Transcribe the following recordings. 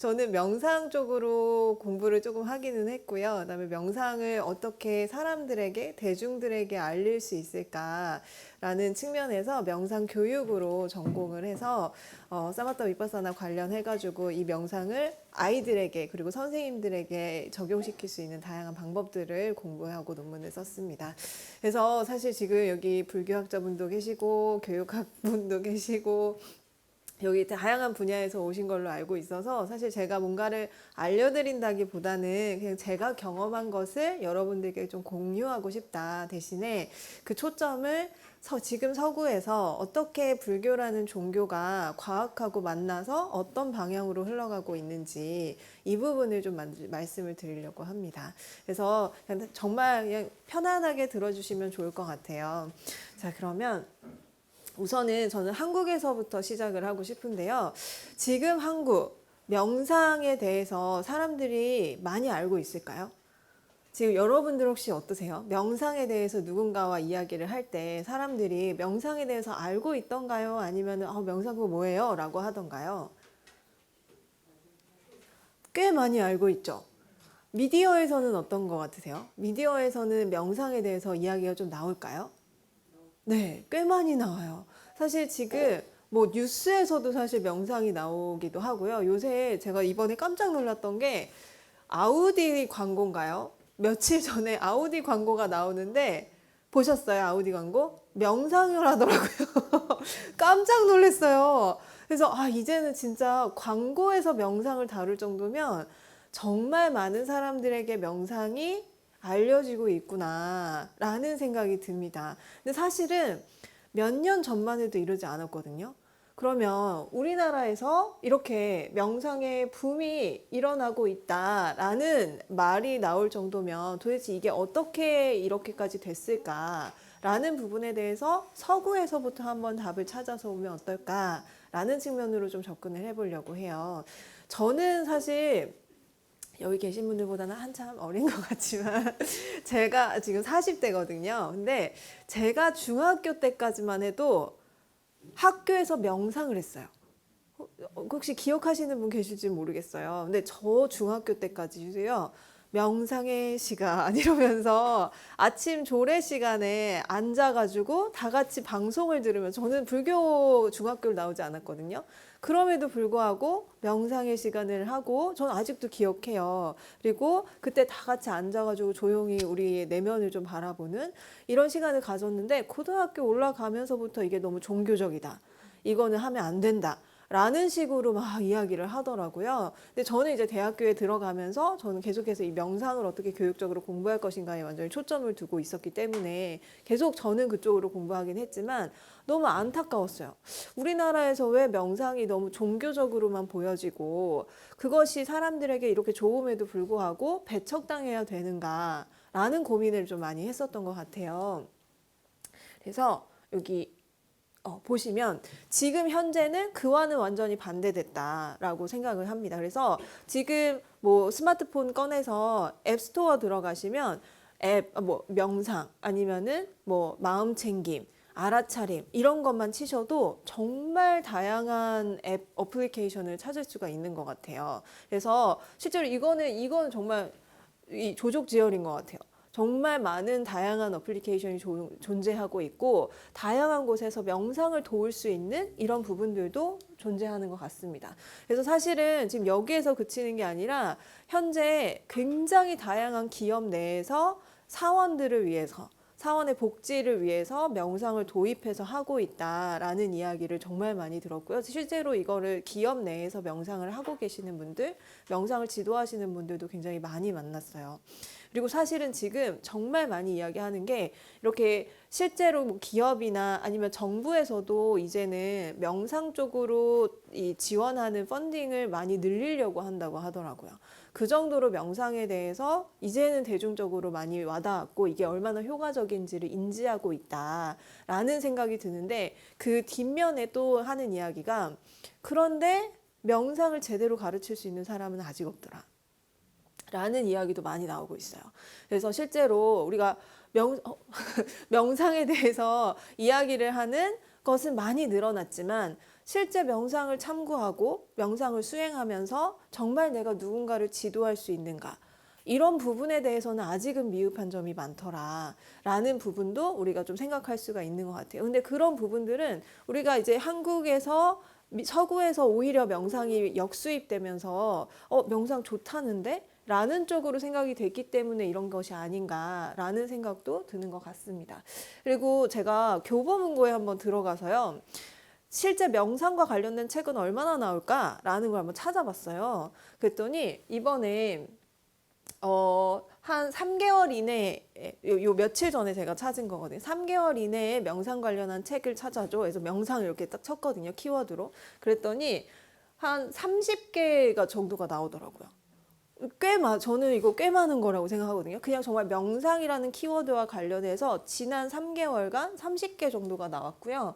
저는 명상 쪽으로 공부를 조금 하기는 했고요. 그다음에 명상을 어떻게 사람들에게, 대중들에게 알릴 수 있을까라는 측면에서 명상 교육으로 전공을 해서 사마타 비파사나 관련해가지고 이 명상을 아이들에게 그리고 선생님들에게 적용시킬 수 있는 다양한 방법들을 공부하고 논문을 썼습니다. 그래서 사실 지금 여기 불교학자분도 계시고 교육학분도 계시고 여기 다양한 분야에서 오신 걸로 알고 있어서 사실 제가 뭔가를 알려드린다기보다는 그냥 제가 경험한 것을 여러분들께 좀 공유하고 싶다. 대신에 그 초점을 지금 서구에서 어떻게 불교라는 종교가 과학하고 만나서 어떤 방향으로 흘러가고 있는지 이 부분을 좀 말씀을 드리려고 합니다. 그래서 정말 그냥 편안하게 들어주시면 좋을 것 같아요. 자, 그러면 우선은 저는 한국에서부터 시작을 하고 싶은데요. 지금 한국 명상에 대해서 사람들이 많이 알고 있을까요? 지금 여러분들 혹시 어떠세요? 명상에 대해서 누군가와 이야기를 할 때 사람들이 명상에 대해서 알고 있던가요? 아니면 명상 그거 뭐예요? 라고 하던가요? 꽤 많이 알고 있죠. 미디어에서는 어떤 것 같으세요? 미디어에서는 명상에 대해서 이야기가 좀 나올까요? 네, 꽤 많이 나와요. 사실 지금 뭐 뉴스에서도 사실 명상이 나오기도 하고요. 요새 제가 이번에 깜짝 놀랐던 게 아우디 광고인가요? 며칠 전에 아우디 광고가 나오는데 보셨어요? 아우디 광고? 명상을 하더라고요. 깜짝 놀랐어요. 그래서 이제는 진짜 광고에서 명상을 다룰 정도면 정말 많은 사람들에게 명상이 알려지고 있구나라는 생각이 듭니다. 근데 사실은 몇 년 전만 해도 이러지 않았거든요. 그러면 우리나라에서 이렇게 명상의 붐이 일어나고 있다라는 말이 나올 정도면 도대체 이게 어떻게 이렇게까지 됐을까라는 부분에 대해서 서구에서부터 한번 답을 찾아서 오면 어떨까라는 측면으로 좀 접근을 해보려고 해요. 저는 사실 여기 계신 분들보다는 한참 어린 것 같지만 제가 지금 40대거든요. 근데 제가 중학교 때까지만 해도 학교에서 명상을 했어요. 혹시 기억하시는 분 계실지 모르겠어요. 근데 저 중학교 때까지도요. 명상의 시간 이러면서 아침 조례 시간에 앉아가지고 다 같이 방송을 들으면 저는 불교 중학교를 나오지 않았거든요. 그럼에도 불구하고 명상의 시간을 하고 전 아직도 기억해요. 그리고 그때 다 같이 앉아가지고 조용히 우리 내면을 좀 바라보는 이런 시간을 가졌는데 고등학교 올라가면서부터 이게 너무 종교적이다. 이거는 하면 안 된다. 라는 식으로 막 이야기를 하더라고요. 근데 저는 이제 대학교에 들어가면서 저는 계속해서 이 명상을 어떻게 교육적으로 공부할 것인가에 완전히 초점을 두고 있었기 때문에 계속 저는 그쪽으로 공부하긴 했지만 너무 안타까웠어요. 우리나라에서 왜 명상이 너무 종교적으로만 보여지고 그것이 사람들에게 이렇게 좋음에도 불구하고 배척당해야 되는가라는 고민을 좀 많이 했었던 것 같아요. 그래서 여기 보시면 지금 현재는 그와는 완전히 반대됐다라고 생각을 합니다. 그래서 지금 뭐 스마트폰 꺼내서 앱스토어 들어가시면 뭐 명상 아니면은 뭐 마음챙김 알아차림 이런 것만 치셔도 정말 다양한 앱 어플리케이션을 찾을 수가 있는 것 같아요. 그래서 실제로 이거는 정말 이 조족지혈인 것 같아요. 정말 많은 다양한 어플리케이션이 존재하고 있고 다양한 곳에서 명상을 도울 수 있는 이런 부분들도 존재하는 것 같습니다. 그래서 사실은 지금 여기에서 그치는 게 아니라 현재 굉장히 다양한 기업 내에서 사원들을 위해서 사원의 복지를 위해서 명상을 도입해서 하고 있다라는 이야기를 정말 많이 들었고요. 실제로 이거를 기업 내에서 명상을 하고 계시는 분들, 명상을 지도하시는 분들도 굉장히 많이 만났어요. 그리고 사실은 지금 정말 많이 이야기하는 게 이렇게 실제로 뭐 기업이나 아니면 정부에서도 이제는 명상 쪽으로 이 지원하는 펀딩을 많이 늘리려고 한다고 하더라고요. 그 정도로 명상에 대해서 이제는 대중적으로 많이 와닿았고 이게 얼마나 효과적인지를 인지하고 있다라는 생각이 드는데 그 뒷면에 또 하는 이야기가 그런데 명상을 제대로 가르칠 수 있는 사람은 아직 없더라. 라는 이야기도 많이 나오고 있어요. 그래서 실제로 우리가 명상에 대해서 이야기를 하는 것은 많이 늘어났지만 실제 명상을 참고하고 명상을 수행하면서 정말 내가 누군가를 지도할 수 있는가? 이런 부분에 대해서는 아직은 미흡한 점이 많더라 라는 부분도 우리가 좀 생각할 수가 있는 것 같아요. 근데 그런 부분들은 우리가 이제 한국에서 서구에서 오히려 명상이 역수입되면서 명상 좋다는데? 라는 쪽으로 생각이 됐기 때문에 이런 것이 아닌가라는 생각도 드는 것 같습니다. 그리고 제가 교보문고에 한번 들어가서요. 실제 명상과 관련된 책은 얼마나 나올까라는 걸 한번 찾아봤어요. 그랬더니 이번에 한 3개월 이내에, 요 며칠 전에 제가 찾은 거거든요. 3개월 이내에 명상 관련한 책을 찾아줘. 그래서 명상을 이렇게 딱 쳤거든요. 키워드로. 그랬더니 한 30개가 정도가 나오더라고요. 저는 이거 꽤 많은 거라고 생각하거든요. 그냥 정말 명상이라는 키워드와 관련해서 지난 3개월간 30개 정도가 나왔고요.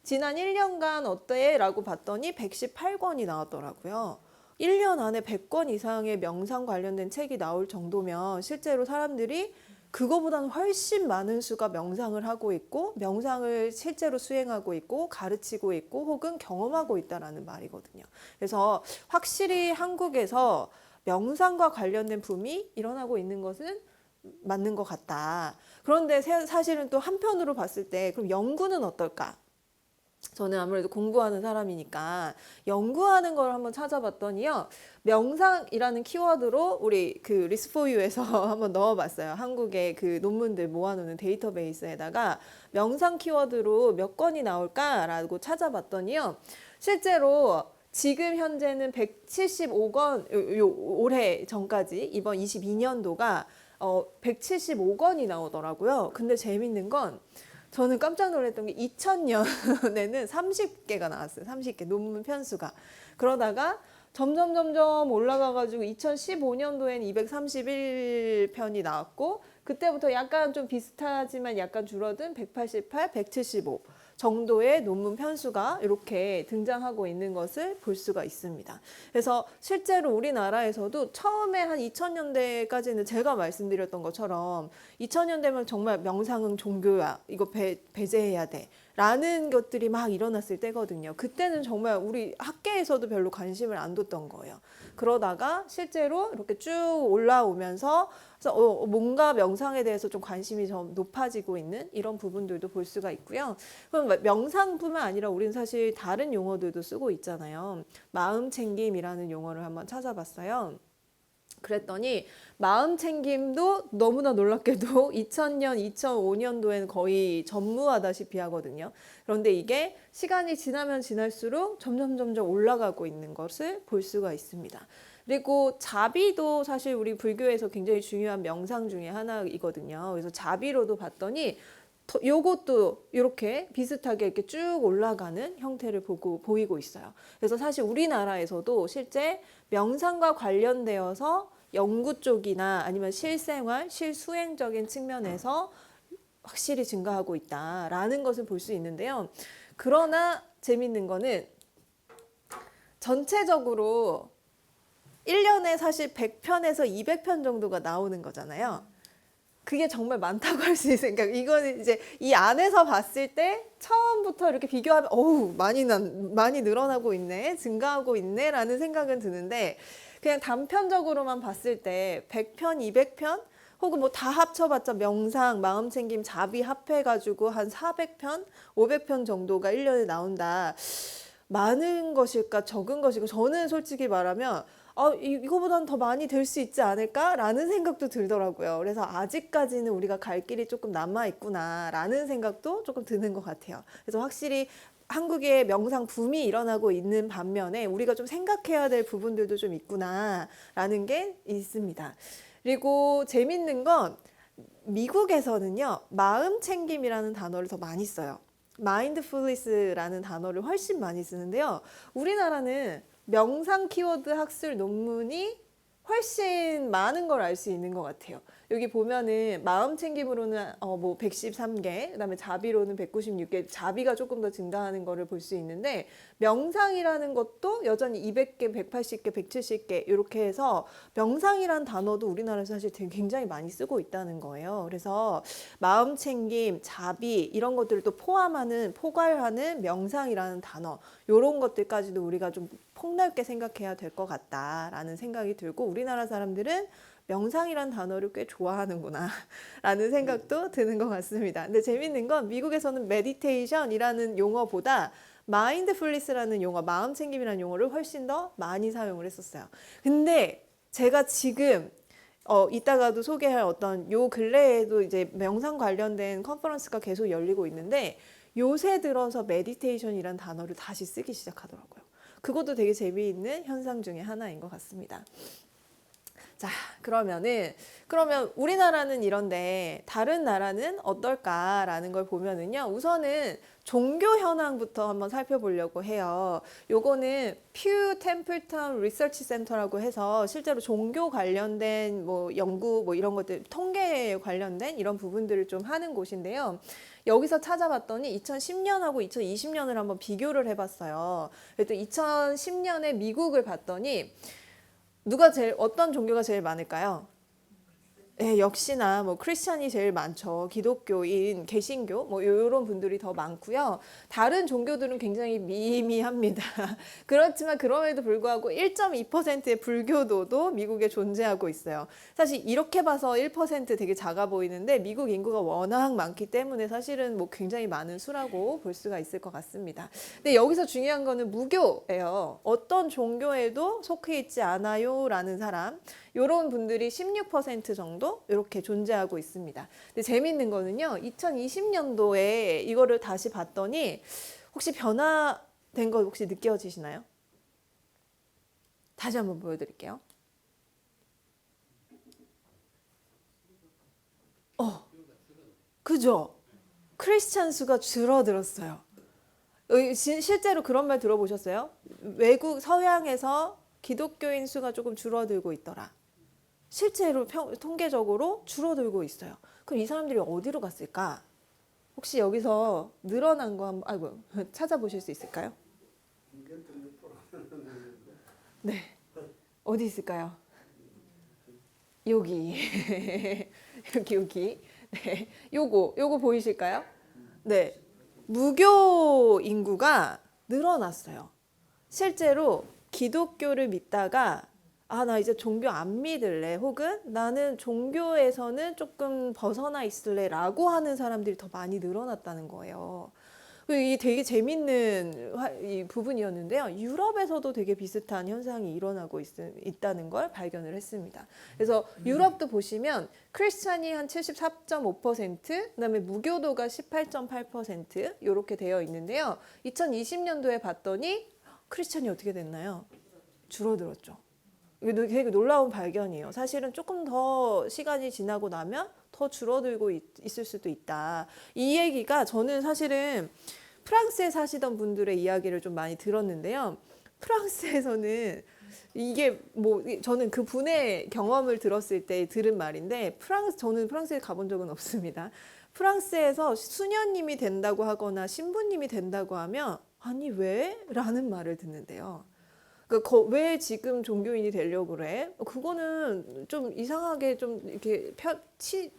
지난 1년간 어때? 라고 봤더니 118권이 나왔더라고요. 1년 안에 100권 이상의 명상 관련된 책이 나올 정도면 실제로 사람들이 그거보다는 훨씬 많은 수가 명상을 하고 있고 명상을 실제로 수행하고 있고 가르치고 있고 혹은 경험하고 있다라는 말이거든요. 그래서 확실히 한국에서 명상과 관련된 붐이 일어나고 있는 것은 맞는 것 같다. 그런데 사실은 또 한편으로 봤을 때 그럼 연구는 어떨까? 저는 아무래도 공부하는 사람이니까 연구하는 걸 한번 찾아봤더니요. 명상이라는 키워드로 우리 그 리스포유에서 한번 넣어봤어요. 한국의 그 논문들 모아놓는 데이터베이스에다가 명상 키워드로 몇 건이 나올까라고 찾아봤더니요. 실제로 지금 현재는 175건, 올해 전까지 이번 22년도가 175건이 나오더라고요. 근데 재밌는 건 저는 깜짝 놀랐던 게 2000년에는 30개가 나왔어요. 30개 논문 편수가. 그러다가 점점 올라가가지고 2015년도에는 231편이 나왔고 그때부터 약간 좀 비슷하지만 약간 줄어든 188, 175 정도의 논문 편수가 이렇게 등장하고 있는 것을 볼 수가 있습니다. 그래서 실제로 우리나라에서도 처음에 한 2000년대까지는 제가 말씀드렸던 것처럼 2000년대면 정말 명상은 종교야. 이거 배제해야 돼. 라는 것들이 막 일어났을 때거든요. 그때는 정말 우리 학계에서도 별로 관심을 안 뒀던 거예요. 그러다가 실제로 이렇게 쭉 올라오면서 뭔가 명상에 대해서 좀 관심이 좀 높아지고 있는 이런 부분들도 볼 수가 있고요. 그럼 명상뿐만 아니라 우리는 사실 다른 용어들도 쓰고 있잖아요. 마음챙김이라는 용어를 한번 찾아봤어요. 그랬더니 마음챙김도 너무나 놀랍게도 2000년, 2005년도에는 거의 전무하다시피 하거든요. 그런데 이게 시간이 지나면 지날수록 점점 올라가고 있는 것을 볼 수가 있습니다. 그리고 자비도 사실 우리 불교에서 굉장히 중요한 명상 중에 하나이거든요. 그래서 자비로도 봤더니 요것도 이렇게 비슷하게 이렇게 쭉 올라가는 형태를 보이고 있어요. 그래서 사실 우리나라에서도 실제 명상과 관련되어서 연구 쪽이나 아니면 실생활, 실수행적인 측면에서 확실히 증가하고 있다라는 것을 볼 수 있는데요. 그러나 재밌는 거는 전체적으로 1년에 사실 100편에서 200편 정도가 나오는 거잖아요. 그게 정말 많다고 할 수 있어요. 그러니까 이거는 이제 이 안에서 봤을 때 처음부터 이렇게 비교하면 많이 늘어나고 있네, 증가하고 있네라는 생각은 드는데 그냥 단편적으로만 봤을 때 100편, 200편 혹은 뭐 다 합쳐봤자 명상, 마음챙김, 자비 합해가지고 한 400편, 500편 정도가 1년에 나온다. 많은 것일까 적은 것일까 저는 솔직히 말하면 이거보다는 더 많이 될 수 있지 않을까라는 생각도 들더라고요. 그래서 아직까지는 우리가 갈 길이 조금 남아있구나라는 생각도 조금 드는 것 같아요. 그래서 확실히 한국의 명상 붐이 일어나고 있는 반면에 우리가 좀 생각해야 될 부분들도 좀 있구나라는 게 있습니다. 그리고 재밌는 건 미국에서는요. 마음챙김이라는 단어를 더 많이 써요. 마인드풀니스라는 단어를 훨씬 많이 쓰는데요. 우리나라는 명상 키워드 학술 논문이 훨씬 많은 걸 알 수 있는 것 같아요. 여기 보면은 마음 챙김으로는 뭐 113개, 그다음에 자비로는 196개, 자비가 조금 더 증가하는 거를 볼 수 있는데 명상이라는 것도 여전히 200개, 180개, 170개 이렇게 해서 명상이란 단어도 우리나라에서 사실 되게 굉장히 많이 쓰고 있다는 거예요. 그래서 마음 챙김, 자비 이런 것들을 또 포괄하는 명상이라는 단어 이런 것들까지도 우리가 좀 폭넓게 생각해야 될 것 같다라는 생각이 들고 우리나라 사람들은 명상이란 단어를 꽤 좋아하는구나 라는 생각도 드는 것 같습니다. 근데 재밌는 건 미국에서는 메디테이션이라는 용어보다 마인드풀니스라는 용어, 마음챙김이라는 용어를 훨씬 더 많이 사용을 했었어요. 근데 제가 지금 이따가도 소개할 어떤 요 근래에도 이제 명상 관련된 컨퍼런스가 계속 열리고 있는데 요새 들어서 메디테이션이란 단어를 다시 쓰기 시작하더라고요. 그것도 되게 재미있는 현상 중에 하나인 것 같습니다. 자, 그러면 우리나라는 이런데 다른 나라는 어떨까라는 걸 보면은요. 우선은 종교 현황부터 한번 살펴보려고 해요. 요거는 퓨 템플턴 리서치 센터라고 해서 실제로 종교 관련된 뭐 연구 뭐 이런 것들 통계에 관련된 이런 부분들을 좀 하는 곳인데요. 여기서 찾아봤더니 2010년하고 2020년을 한번 비교를 해봤어요. 그랬더니 2010년에 미국을 봤더니 어떤 종교가 제일 많을까요? 예, 역시나 뭐 크리스천이 제일 많죠. 기독교인, 개신교 뭐 이런 분들이 더 많고요. 다른 종교들은 굉장히 미미합니다. 그렇지만 그럼에도 불구하고 1.2%의 불교도도 미국에 존재하고 있어요. 사실 이렇게 봐서 1% 되게 작아 보이는데 미국 인구가 워낙 많기 때문에 사실은 뭐 굉장히 많은 수라고 볼 수가 있을 것 같습니다. 근데 여기서 중요한 거는 무교예요. 어떤 종교에도 속해 있지 않아요라는 사람. 이런 분들이 16% 정도 이렇게 존재하고 있습니다. 근데 재밌는 거는요. 2020년도에 이거를 다시 봤더니 혹시 변화된 거 혹시 느껴지시나요? 다시 한번 보여드릴게요. 그죠? 크리스찬 수가 줄어들었어요. 실제로 그런 말 들어보셨어요? 외국 서양에서 기독교인 수가 조금 줄어들고 있더라. 실제로 통계적으로 줄어들고 있어요. 그럼 이 사람들이 어디로 갔을까? 혹시 여기서 늘어난 거 한번 찾아보실 수 있을까요? 네. 어디 있을까요? 여기. 여기. 네. 요거 보이실까요? 네. 무교 인구가 늘어났어요. 실제로 기독교를 믿다가 나 이제 종교 안 믿을래. 혹은 나는 종교에서는 조금 벗어나 있을래. 라고 하는 사람들이 더 많이 늘어났다는 거예요. 이게 되게 재밌는 이 부분이었는데요. 유럽에서도 되게 비슷한 현상이 일어나고 있다는 걸 발견을 했습니다. 그래서 유럽도 보시면 크리스찬이 한 74.5%, 그다음에 무교도가 18.8% 이렇게 되어 있는데요. 2020년도에 봤더니 크리스찬이 어떻게 됐나요? 줄어들었죠. 이게 되게 놀라운 발견이에요. 사실은 조금 더 시간이 지나고 나면 더 줄어들고 있을 수도 있다. 이 얘기가 저는 사실은 프랑스에 사시던 분들의 이야기를 좀 많이 들었는데요. 프랑스에서는 이게 뭐 저는 그 분의 경험을 들었을 때 들은 말인데 저는 프랑스에 가본 적은 없습니다. 프랑스에서 수녀님이 된다고 하거나 신부님이 된다고 하면 아니 왜? 라는 말을 듣는데요. 왜 지금 종교인이 되려고 그래? 그거는 좀 이상하게 좀 이렇게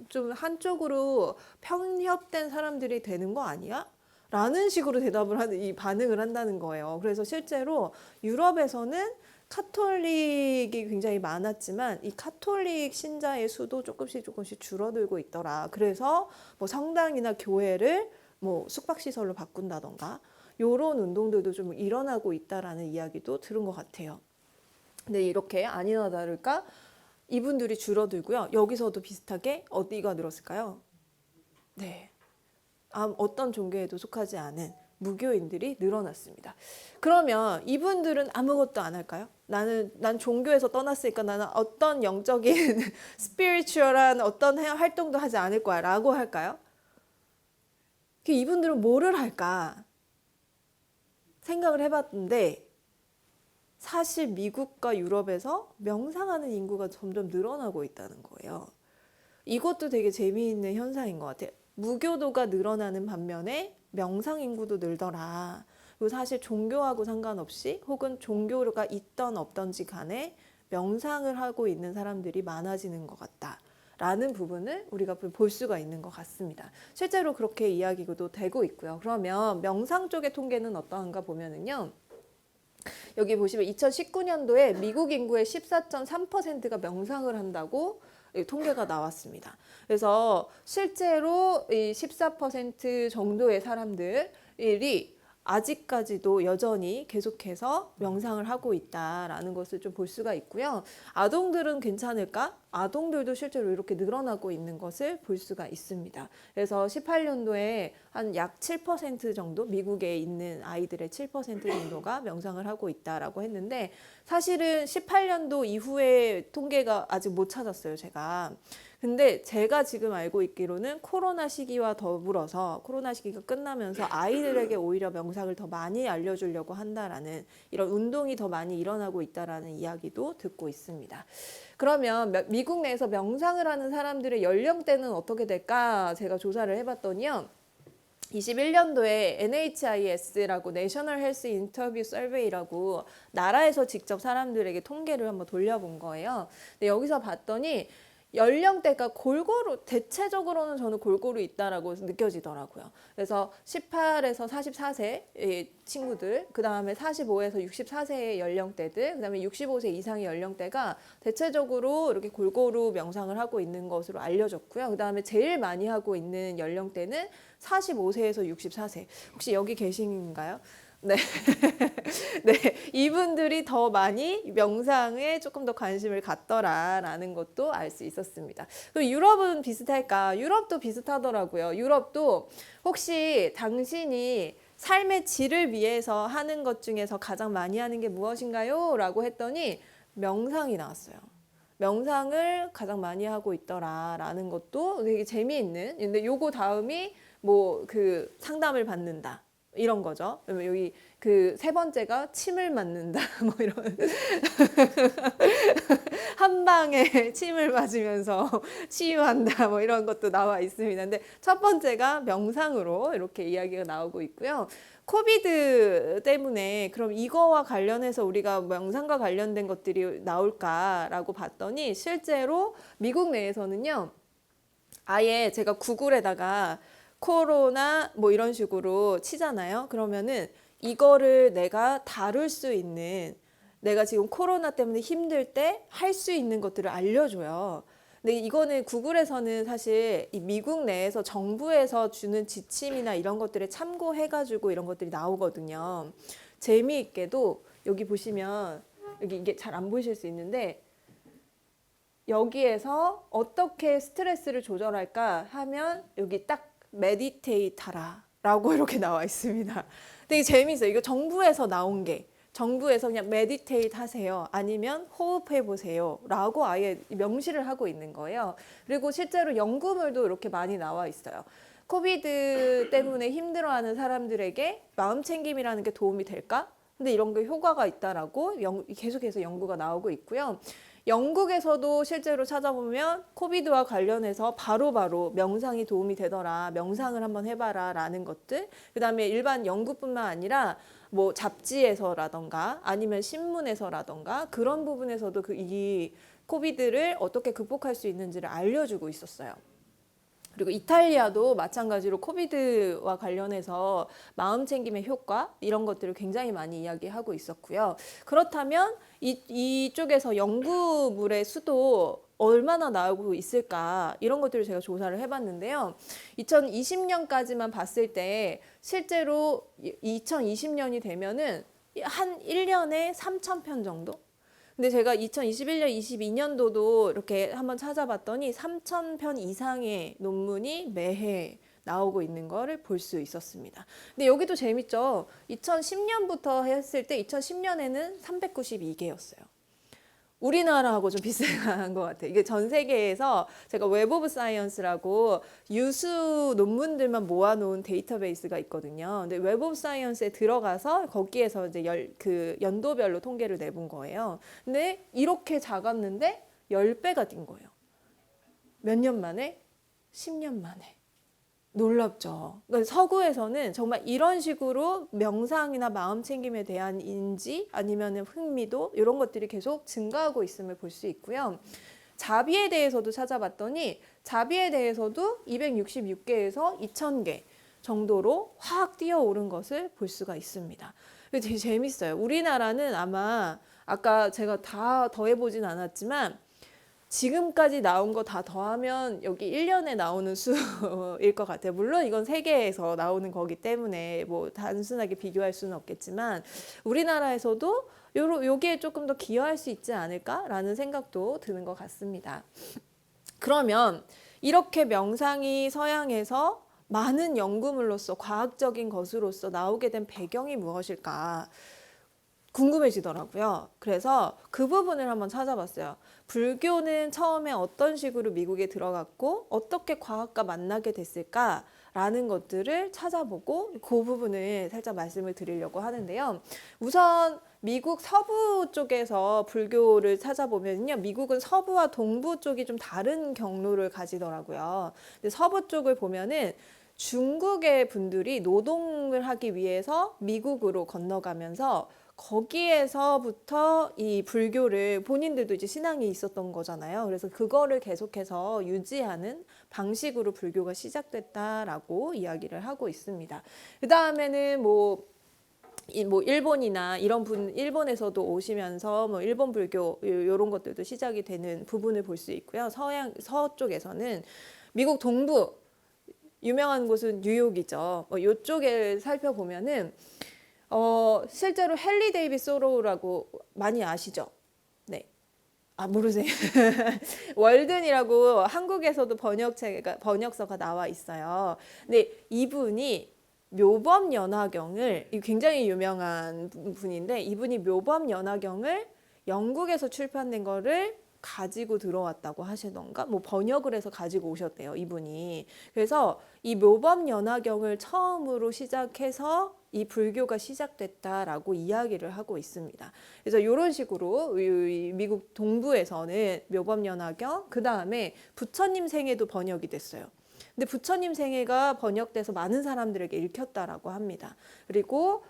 좀 한쪽으로 편협된 사람들이 되는 거 아니야? 라는 식으로 이 반응을 한다는 거예요. 그래서 실제로 유럽에서는 카톨릭이 굉장히 많았지만 이 카톨릭 신자의 수도 조금씩 줄어들고 있더라. 그래서 뭐 성당이나 교회를 뭐 숙박시설로 바꾼다던가 요런 운동들도 좀 일어나고 있다라는 이야기도 들은 것 같아요. 근데 이렇게 아니나 다를까 이분들이 줄어들고요. 여기서도 비슷하게 어디가 늘었을까요? 네. 어떤 종교에도 속하지 않은 무교인들이 늘어났습니다. 그러면 이분들은 아무것도 안 할까요? 난 종교에서 떠났으니까 나는 어떤 영적인 스피리추얼한 어떤 활동도 하지 않을 거야 라고 할까요? 이분들은 뭐를 할까 생각을 해봤는데 사실 미국과 유럽에서 명상하는 인구가 점점 늘어나고 있다는 거예요. 이것도 되게 재미있는 현상인 것 같아요. 무교도가 늘어나는 반면에 명상 인구도 늘더라. 그리고 사실 종교하고 상관없이 혹은 종교가 있던 없던지 간에 명상을 하고 있는 사람들이 많아지는 것 같다. 라는 부분을 우리가 볼 수가 있는 것 같습니다. 실제로 그렇게 이야기도 되고 있고요. 그러면 명상 쪽의 통계는 어떠한가 보면은요. 여기 보시면 2019년도에 미국 인구의 14.3%가 명상을 한다고 통계가 나왔습니다. 그래서 실제로 이 14% 정도의 사람들이 아직까지도 여전히 계속해서 명상을 하고 있다라는 것을 좀 볼 수가 있고요. 아동들은 괜찮을까? 아동들도 실제로 이렇게 늘어나고 있는 것을 볼 수가 있습니다. 그래서 18년도에 한 약 7% 정도, 미국에 있는 아이들의 7% 정도가 명상을 하고 있다라고 했는데, 사실은 18년도 이후에 통계가 아직 못 찾았어요, 제가. 근데 제가 지금 알고 있기로는 코로나 시기와 더불어서 코로나 시기가 끝나면서 아이들에게 오히려 명상을 더 많이 알려주려고 한다라는, 이런 운동이 더 많이 일어나고 있다라는 이야기도 듣고 있습니다. 그러면 미국 내에서 명상을 하는 사람들의 연령대는 어떻게 될까? 제가 조사를 해봤더니요. 21년도에 NHIS라고 내셔널 헬스 인터뷰 서베이라고 나라에서 직접 사람들에게 통계를 한번 돌려본 거예요. 근데 여기서 봤더니 연령대가 골고루, 대체적으로는 저는 골고루 있다라고 느껴지더라고요. 그래서 18에서 44세 친구들, 그 다음에 45에서 64세의 연령대들, 그 다음에 65세 이상의 연령대가 대체적으로 이렇게 골고루 명상을 하고 있는 것으로 알려졌고요. 그 다음에 제일 많이 하고 있는 연령대는 45세에서 64세. 혹시 여기 계신가요? 네. 네, 이분들이 더 많이 명상에 조금 더 관심을 갖더라라는 것도 알 수 있었습니다. 그리고 유럽은 비슷할까? 유럽도 비슷하더라고요. 유럽도 혹시 당신이 삶의 질을 위해서 하는 것 중에서 가장 많이 하는 게 무엇인가요? 라고 했더니 명상이 나왔어요. 명상을 가장 많이 하고 있더라라는 것도 되게 재미있는. 근데 요거 다음이 뭐 그 상담을 받는다. 이런 거죠. 여기 그 세 번째가 침을 맞는다. 뭐 이런 한 방에 침을 맞으면서 치유한다. 뭐 이런 것도 나와 있습니다. 근데 첫 번째가 명상으로 이렇게 이야기가 나오고 있고요. 코비드 때문에 그럼 이거와 관련해서 우리가 명상과 관련된 것들이 나올까라고 봤더니 실제로 미국 내에서는요. 아예 제가 구글에다가 코로나 뭐 이런 식으로 치잖아요. 그러면은 이거를 내가 다룰 수 있는, 내가 지금 코로나 때문에 힘들 때 할 수 있는 것들을 알려줘요. 근데 이거는 구글에서는 사실 이 미국 내에서 정부에서 주는 지침이나 이런 것들에 참고해가지고 이런 것들이 나오거든요. 재미있게도 여기 보시면, 여기 이게 잘 안 보이실 수 있는데, 여기에서 어떻게 스트레스를 조절할까 하면 여기 딱 메디테이트 하라 라고 이렇게 나와 있습니다. 되게 재미있어요. 이거 정부에서 나온 게, 정부에서 그냥 메디테이트 하세요, 아니면 호흡해 보세요 라고 아예 명시를 하고 있는 거예요. 그리고 실제로 연구물도 이렇게 많이 나와 있어요. 코비드 때문에 힘들어하는 사람들에게 마음 챙김이라는 게 도움이 될까? 근데 이런 게 효과가 있다라고 계속해서 연구가 나오고 있고요. 영국에서도 실제로 찾아보면 코비드와 관련해서 바로바로 명상이 도움이 되더라, 명상을 한번 해봐라 라는 것들, 그 다음에 일반 연구뿐만 아니라 뭐 잡지에서라던가 아니면 신문에서라던가 그런 부분에서도 이 코비드를 어떻게 극복할 수 있는지를 알려주고 있었어요. 그리고 이탈리아도 마찬가지로 코비드와 관련해서 마음 챙김의 효과 이런 것들을 굉장히 많이 이야기하고 있었고요. 그렇다면 이쪽에서 연구물의 수도 얼마나 나오고 있을까, 이런 것들을 제가 조사를 해봤는데요. 2020년까지만 봤을 때 실제로 2020년이 되면은 한 1년에 3,000편 정도? 근데 제가 2021년, 22년도도 이렇게 한번 찾아봤더니 3,000편 이상의 논문이 매해 나오고 있는 거를 볼 수 있었습니다. 근데 여기도 재밌죠. 2010년부터 했을 때 2010년에는 392개였어요. 우리나라하고 좀 비슷한 것 같아요. 이게 전 세계에서 제가 웹 오브 사이언스라고 유수 논문들만 모아놓은 데이터베이스가 있거든요. 근데 웹 오브 사이언스에 들어가서 거기에서 이제 그 연도별로 통계를 내본 거예요. 근데 이렇게 작았는데 10배가 뛴 거예요. 몇 년 만에? 10년 만에. 놀랍죠. 그러니까 서구에서는 정말 이런 식으로 명상이나 마음 챙김에 대한 인지 아니면 흥미도 이런 것들이 계속 증가하고 있음을 볼 수 있고요. 자비에 대해서도 찾아봤더니 자비에 대해서도 266개에서 2000개 정도로 확 뛰어오른 것을 볼 수가 있습니다. 되게 재밌어요. 우리나라는 아마 아까 제가 다 더해보진 않았지만 지금까지 나온 거 다 더하면 여기 1년에 나오는 수일 것 같아요. 물론 이건 세계에서 나오는 거기 때문에 뭐 단순하게 비교할 수는 없겠지만 우리나라에서도 요게 조금 더 기여할 수 있지 않을까라는 생각도 드는 것 같습니다. 그러면 이렇게 명상이 서양에서 많은 연구물로서 과학적인 것으로서 나오게 된 배경이 무엇일까? 궁금해지더라고요. 그래서 그 부분을 한번 찾아봤어요. 불교는 처음에 어떤 식으로 미국에 들어갔고 어떻게 과학과 만나게 됐을까라는 것들을 찾아보고 그 부분을 살짝 말씀을 드리려고 하는데요. 우선 미국 서부 쪽에서 불교를 찾아보면요. 미국은 서부와 동부 쪽이 좀 다른 경로를 가지더라고요. 근데 서부 쪽을 보면은 중국의 분들이 노동을 하기 위해서 미국으로 건너가면서 거기에서부터 이 불교를 본인들도 이제 신앙이 있었던 거잖아요. 그래서 그거를 계속해서 유지하는 방식으로 불교가 시작됐다라고 이야기를 하고 있습니다. 그 다음에는 뭐 일본이나 이런 일본에서도 오시면서 뭐 일본 불교 이런 것들도 시작이 되는 부분을 볼 수 있고요. 서쪽에서는 미국 동부 유명한 곳은 뉴욕이죠. 이쪽에 살펴보면은 실제로 헨리 데이빗 소로우라고 많이 아시죠? 네. 아, 모르세요? 월든이라고 한국에서도 번역서가 나와 있어요. 근데 이분이 묘법연화경을, 굉장히 유명한 분인데 이분이 묘법연화경을 영국에서 출판된 거를 가지고 들어왔다고 하시던가 뭐 번역을 해서 가지고 오셨대요, 이분이. 그래서 이 묘법연화경을 처음으로 시작해서 이 불교가 시작됐다라고 이야기를 하고 있습니다. 그래서 이런 식으로 미국 동부에서는 묘법연화경, 그 다음에 부처님 생애도 번역이 됐어요. 근데 부처님 생애가 번역돼서 많은 사람들에게 읽혔다라고 합니다. 그리고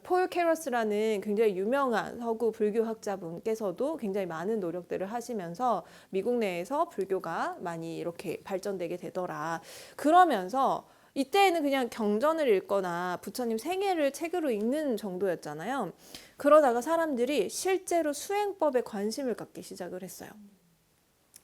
폴 케러스라는 굉장히 유명한 서구 불교학자분께서도 굉장히 많은 노력들을 하시면서 미국 내에서 불교가 많이 이렇게 발전되게 되더라. 그러면서 이때에는 그냥 경전을 읽거나 부처님 생애를 책으로 읽는 정도였잖아요. 그러다가 사람들이 실제로 수행법에 관심을 갖기 시작을 했어요.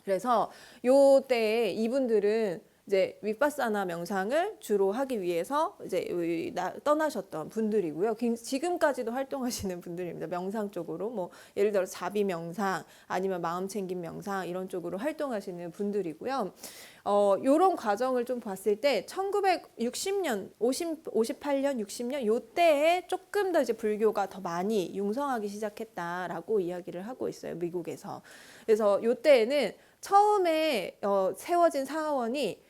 그래서 요때에 이분들은 이제 윗바사나 명상을 주로 하기 위해서 이제 떠나셨던 분들이고요. 지금까지도 활동하시는 분들입니다. 명상 쪽으로 뭐 예를 들어 자비 명상 아니면 마음 챙김 명상 이런 쪽으로 활동하시는 분들이고요. 요런 과정을 좀 봤을 때 1960년, 58년, 60년 요때에 조금 더 이제 불교가 더 많이 융성하기 시작했다라고 이야기를 하고 있어요. 미국에서. 그래서 요때에는 처음에 세워진 사원이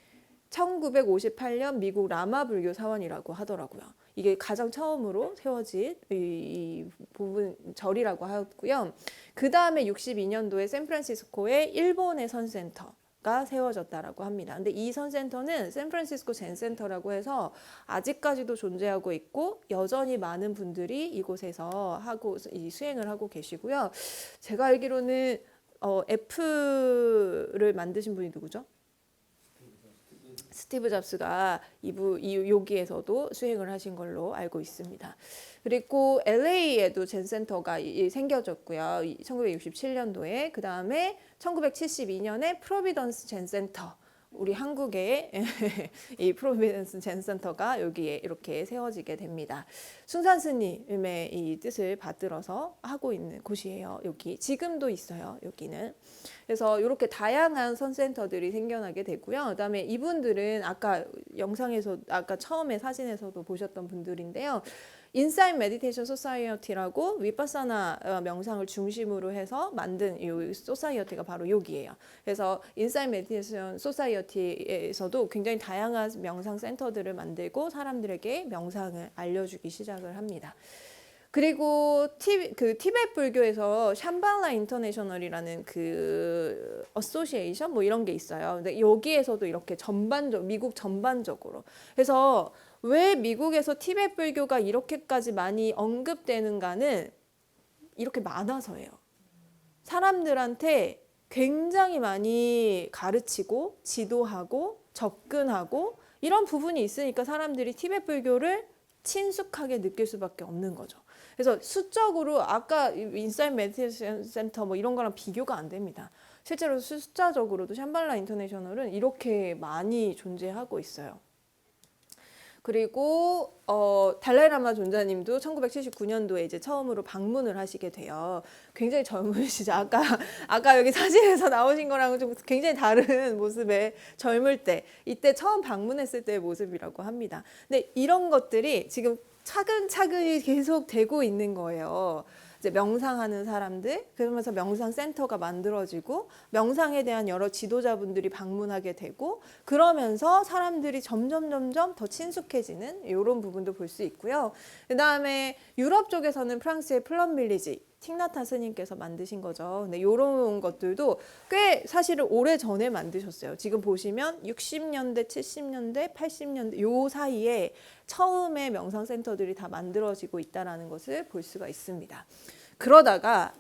1958년 미국 라마 불교 사원이라고 하더라고요. 이게 가장 처음으로 세워진 이 부분 절이라고 하고요. 그 다음에 62년도에 샌프란시스코에 일본의 선센터가 세워졌다라고 합니다. 근데 이 선센터는 샌프란시스코 젠센터라고 해서 아직까지도 존재하고 있고 여전히 많은 분들이 이곳에서 수행을 하고 계시고요. 제가 알기로는 F를 만드신 분이 누구죠? 스티브 잡스가 여기에서도 수행을 하신 걸로 알고 있습니다. 그리고 LA에도 젠센터가 생겨졌고요. 1967년도에 그 다음에 1972년에 프로비던스 젠센터 우리 한국의 이 프로비던스 젠센터가 여기에 이렇게 세워지게 됩니다. 숭산스님의 이 뜻을 받들어서 하고 있는 곳이에요. 여기 지금도 있어요. 여기는. 그래서 이렇게 다양한 선센터들이 생겨나게 되고요. 그다음에 이분들은 아까 영상에서 아까 처음에 사진에서도 보셨던 분들인데요. 인사이트 메디테이션 소사이어티라고 위파사나 명상을 중심으로 해서 만든 이 소사이어티가 바로 여기예요. 그래서 인사이트 메디테이션 소사이어티에서도 굉장히 다양한 명상 센터들을 만들고 사람들에게 명상을 알려주기 시작을 합니다. 그리고 티베트 불교에서 샴발라 인터내셔널이라는 그 어소시에이션 뭐 이런 게 있어요. 근데 여기에서도 이렇게 미국 전반적으로. 그래서 왜 미국에서 티베트 불교가 이렇게까지 많이 언급되는가는 이렇게 많아서예요. 사람들한테 굉장히 많이 가르치고 지도하고 접근하고 이런 부분이 있으니까 사람들이 티베트 불교를 친숙하게 느낄 수밖에 없는 거죠. 그래서 수적으로 아까 인사이트 메디테이션 센터 뭐 이런 거랑 비교가 안 됩니다. 실제로 숫자적으로도 샴발라 인터내셔널은 이렇게 많이 존재하고 있어요. 그리고 달라이라마 존자님도 1979년도에 이제 처음으로 방문을 하시게 돼요. 굉장히 젊으시죠. 아까 여기 사진에서 나오신 거랑은 좀 굉장히 다른 모습의 젊을 때, 이때 처음 방문했을 때의 모습이라고 합니다. 근데 이런 것들이 지금 차근차근히 계속 되고 있는 거예요. 이제 명상하는 사람들, 그러면서 명상 센터가 만들어지고 명상에 대한 여러 지도자분들이 방문하게 되고 그러면서 사람들이 점점 더 친숙해지는 이런 부분도 볼 수 있고요. 그다음에 유럽 쪽에서는 프랑스의 플럼 빌리지 틱나타 스님께서 만드신 거죠. 근데 이런 것들도 꽤 사실은 오래 전에 만드셨어요. 지금 보시면 60년대, 70년대, 80년대 요 사이에 처음에 명상센터들이 다 만들어지고 있다는 것을 볼 수가 있습니다. 그러다가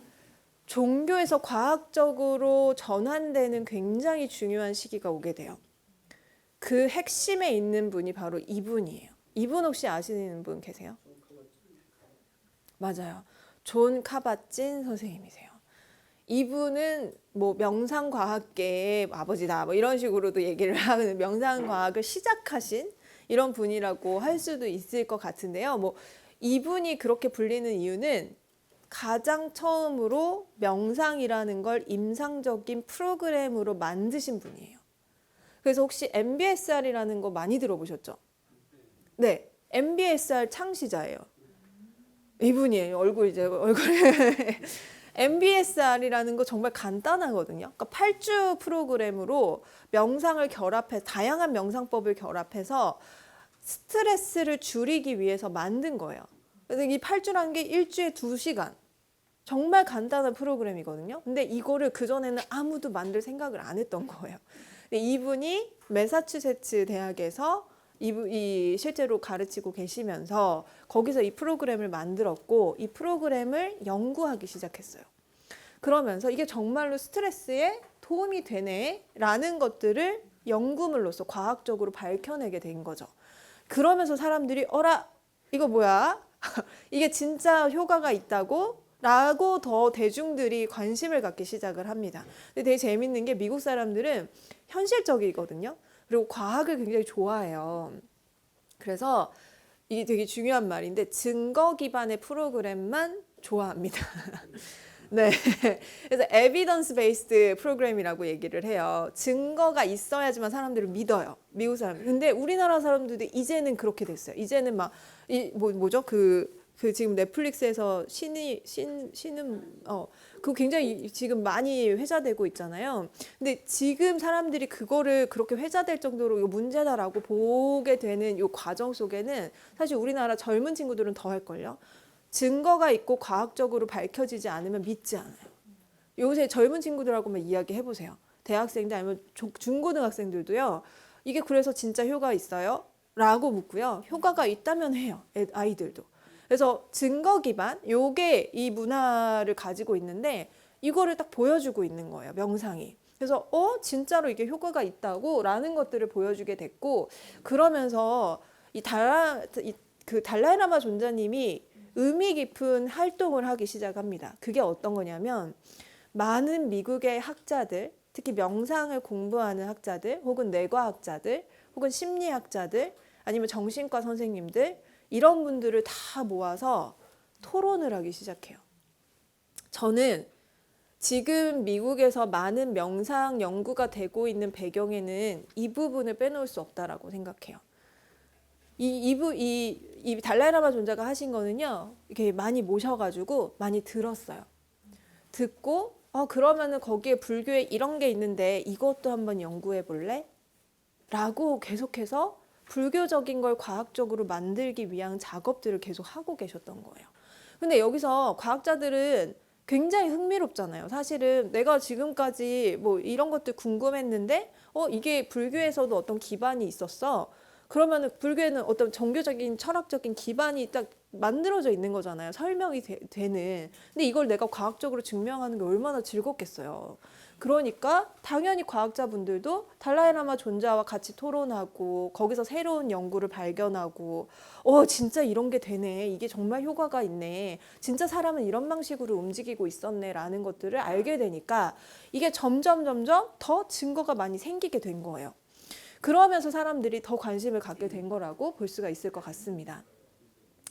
종교에서 과학적으로 전환되는 굉장히 중요한 시기가 오게 돼요. 그 핵심에 있는 분이 바로 이분이에요. 이분 혹시 아시는 분 계세요? 맞아요. 존 카바찐 선생님이세요. 이분은 뭐 명상과학계의 아버지다 뭐 이런 식으로도 얘기를 하는 명상과학을 시작하신 이런 분이라고 할 수도 있을 것 같은데요. 뭐 이분이 그렇게 불리는 이유는 가장 처음으로 명상이라는 걸 임상적인 프로그램으로 만드신 분이에요. 그래서 혹시 MBSR이라는 거 많이 들어보셨죠? 네, MBSR 창시자예요. 이분이에요. 얼굴 MBSR이라는 거 정말 간단하거든요. 그러니까 8주 프로그램으로 명상을 결합해 다양한 명상법을 결합해서 스트레스를 줄이기 위해서 만든 거예요. 그래서 이 8주라는 게 일주에 2시간. 정말 간단한 프로그램이거든요. 근데 이거를 그전에는 아무도 만들 생각을 안 했던 거예요. 근데 이분이 매사추세츠 대학에서 이 실제로 가르치고 계시면서 거기서 이 프로그램을 만들었고 이 프로그램을 연구하기 시작했어요. 그러면서 이게 정말로 스트레스에 도움이 되네라는 것들을 연구물로서 과학적으로 밝혀내게 된 거죠. 그러면서 사람들이 어라 이거 뭐야? 이게 진짜 효과가 있다고? 라고 더 대중들이 관심을 갖기 시작을 합니다. 근데 되게 재밌는 게 미국 사람들은 현실적이거든요. 그리고 과학을 굉장히 좋아해요. 그래서 이게 되게 중요한 말인데 증거 기반의 프로그램만 좋아합니다. 네. 그래서 에비던스 베이스드 프로그램이라고 얘기를 해요. 증거가 있어야지만 사람들을 믿어요. 미국 사람들. 근데 우리나라 사람들도 이제는 그렇게 됐어요. 이제는 막 뭐죠? 그 지금 넷플릭스에서 그거 굉장히 지금 많이 회자되고 있잖아요. 근데 지금 사람들이 그거를 그렇게 회자될 정도로 이거 문제다라고 보게 되는 이 과정 속에는 사실 우리나라 젊은 친구들은 더 할걸요. 증거가 있고 과학적으로 밝혀지지 않으면 믿지 않아요. 요새 젊은 친구들하고만 이야기해보세요. 대학생들 아니면 중고등학생들도요. 이게 그래서 진짜 효과 있어요? 라고 묻고요. 효과가 있다면 해요. 아이들도. 그래서 증거 기반 요게 이 문화를 가지고 있는데 이거를 딱 보여주고 있는 거예요. 명상이. 그래서 진짜로 이게 효과가 있다고 라는 것들을 보여주게 됐고 그러면서 그 달라이라마 존자님이 의미 깊은 활동을 하기 시작합니다. 그게 어떤 거냐면 많은 미국의 학자들 특히 명상을 공부하는 학자들 혹은 뇌과학자들 혹은 심리학자들 아니면 정신과 선생님들 이런 분들을 다 모아서 토론을 하기 시작해요. 저는 지금 미국에서 많은 명상 연구가 되고 있는 배경에는 이 부분을 빼놓을 수 없다라고 생각해요. 이 달라이라마 존자가 하신 거는요, 이렇게 많이 모셔가지고 많이 들었어요. 듣고, 그러면은 거기에 불교에 이런 게 있는데 이것도 한번 연구해 볼래? 라고 계속해서 불교적인 걸 과학적으로 만들기 위한 작업들을 계속 하고 계셨던 거예요. 근데 여기서 과학자들은 굉장히 흥미롭잖아요. 사실은 내가 지금까지 뭐 이런 것들 궁금했는데, 이게 불교에서도 어떤 기반이 있었어. 그러면은 불교에는 어떤 종교적인 철학적인 기반이 딱 만들어져 있는 거잖아요. 설명이 되는. 근데 이걸 내가 과학적으로 증명하는 게 얼마나 즐겁겠어요. 그러니까 당연히 과학자분들도 달라이라마 존자와 같이 토론하고 거기서 새로운 연구를 발견하고 진짜 이런 게 되네. 이게 정말 효과가 있네. 진짜 사람은 이런 방식으로 움직이고 있었네 라는 것들을 알게 되니까 이게 점점 더 증거가 많이 생기게 된 거예요. 그러면서 사람들이 더 관심을 갖게 된 거라고 볼 수가 있을 것 같습니다.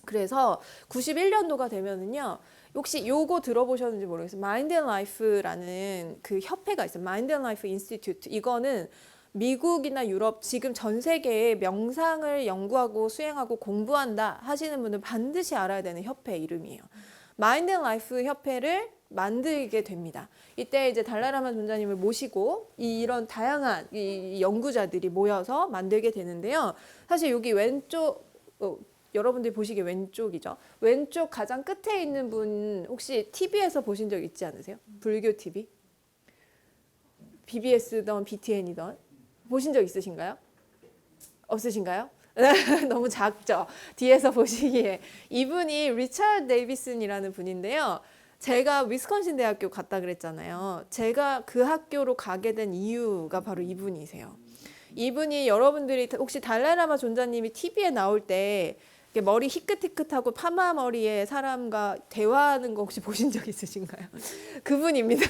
그래서 91년도가 되면은요, 혹시 요거 들어보셨는지 모르겠어요. 마인드 앤 라이프라는 그 협회가 있어요. 마인드 앤 라이프 인스티튜트. 이거는 미국이나 유럽 지금 전 세계에 명상을 연구하고 수행하고 공부한다 하시는 분들 반드시 알아야 되는 협회 이름이에요. 마인드 앤 라이프 협회를 만들게 됩니다. 이때 이제 달라이라마 존자님을 모시고 이런 다양한 이 연구자들이 모여서 만들게 되는데요. 사실 여기 왼쪽 여러분들이 보시기에 왼쪽이죠. 왼쪽 가장 끝에 있는 분 혹시 TV에서 보신 적 있지 않으세요? 불교 TV? BBS든 BTN이든 보신 적 있으신가요? 없으신가요? 너무 작죠? 뒤에서 보시기에. 이분이 리처드 데이비슨이라는 분인데요. 제가 위스콘신 대학교 갔다 그랬잖아요. 제가 그 학교로 가게 된 이유가 바로 이분이세요. 이분이 여러분들이 혹시 달라이라마 존자님이 TV에 나올 때 머리 희끗희끗하고 파마 머리에 사람과 대화하는 거 혹시 보신 적 있으신가요? 그분입니다.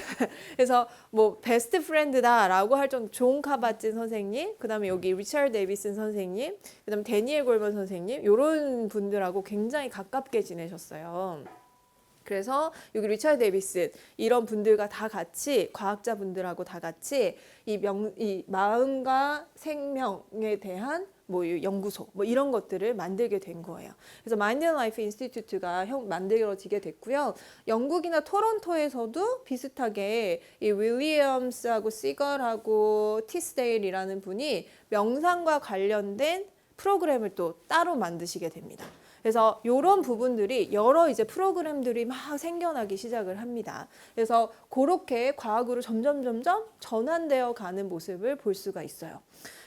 그래서 뭐 베스트 프렌드다라고 할 정도 존 카바진 선생님, 그다음에 여기 리처드 데이비슨 선생님, 그다음에 데니엘 골먼 선생님 이런 분들하고 굉장히 가깝게 지내셨어요. 그래서 여기 리처드 데이비슨 이런 분들과 다 같이 과학자분들하고 다 같이 이 마음과 생명에 대한 뭐 연구소 뭐 이런 것들을 만들게 된 거예요. 그래서 마인드 앤 라이프 인스티튜트가 만들어지게 됐고요. 영국이나 토론토에서도 비슷하게 이 윌리엄스하고 시걸하고 티스데일이라는 분이 명상과 관련된 프로그램을 또 따로 만드시게 됩니다. 그래서 이런 부분들이 여러 이제 프로그램들이 막 생겨나기 시작을 합니다. 그래서 그렇게 과학으로 점점 전환되어 가는 모습을 볼 수가 있어요.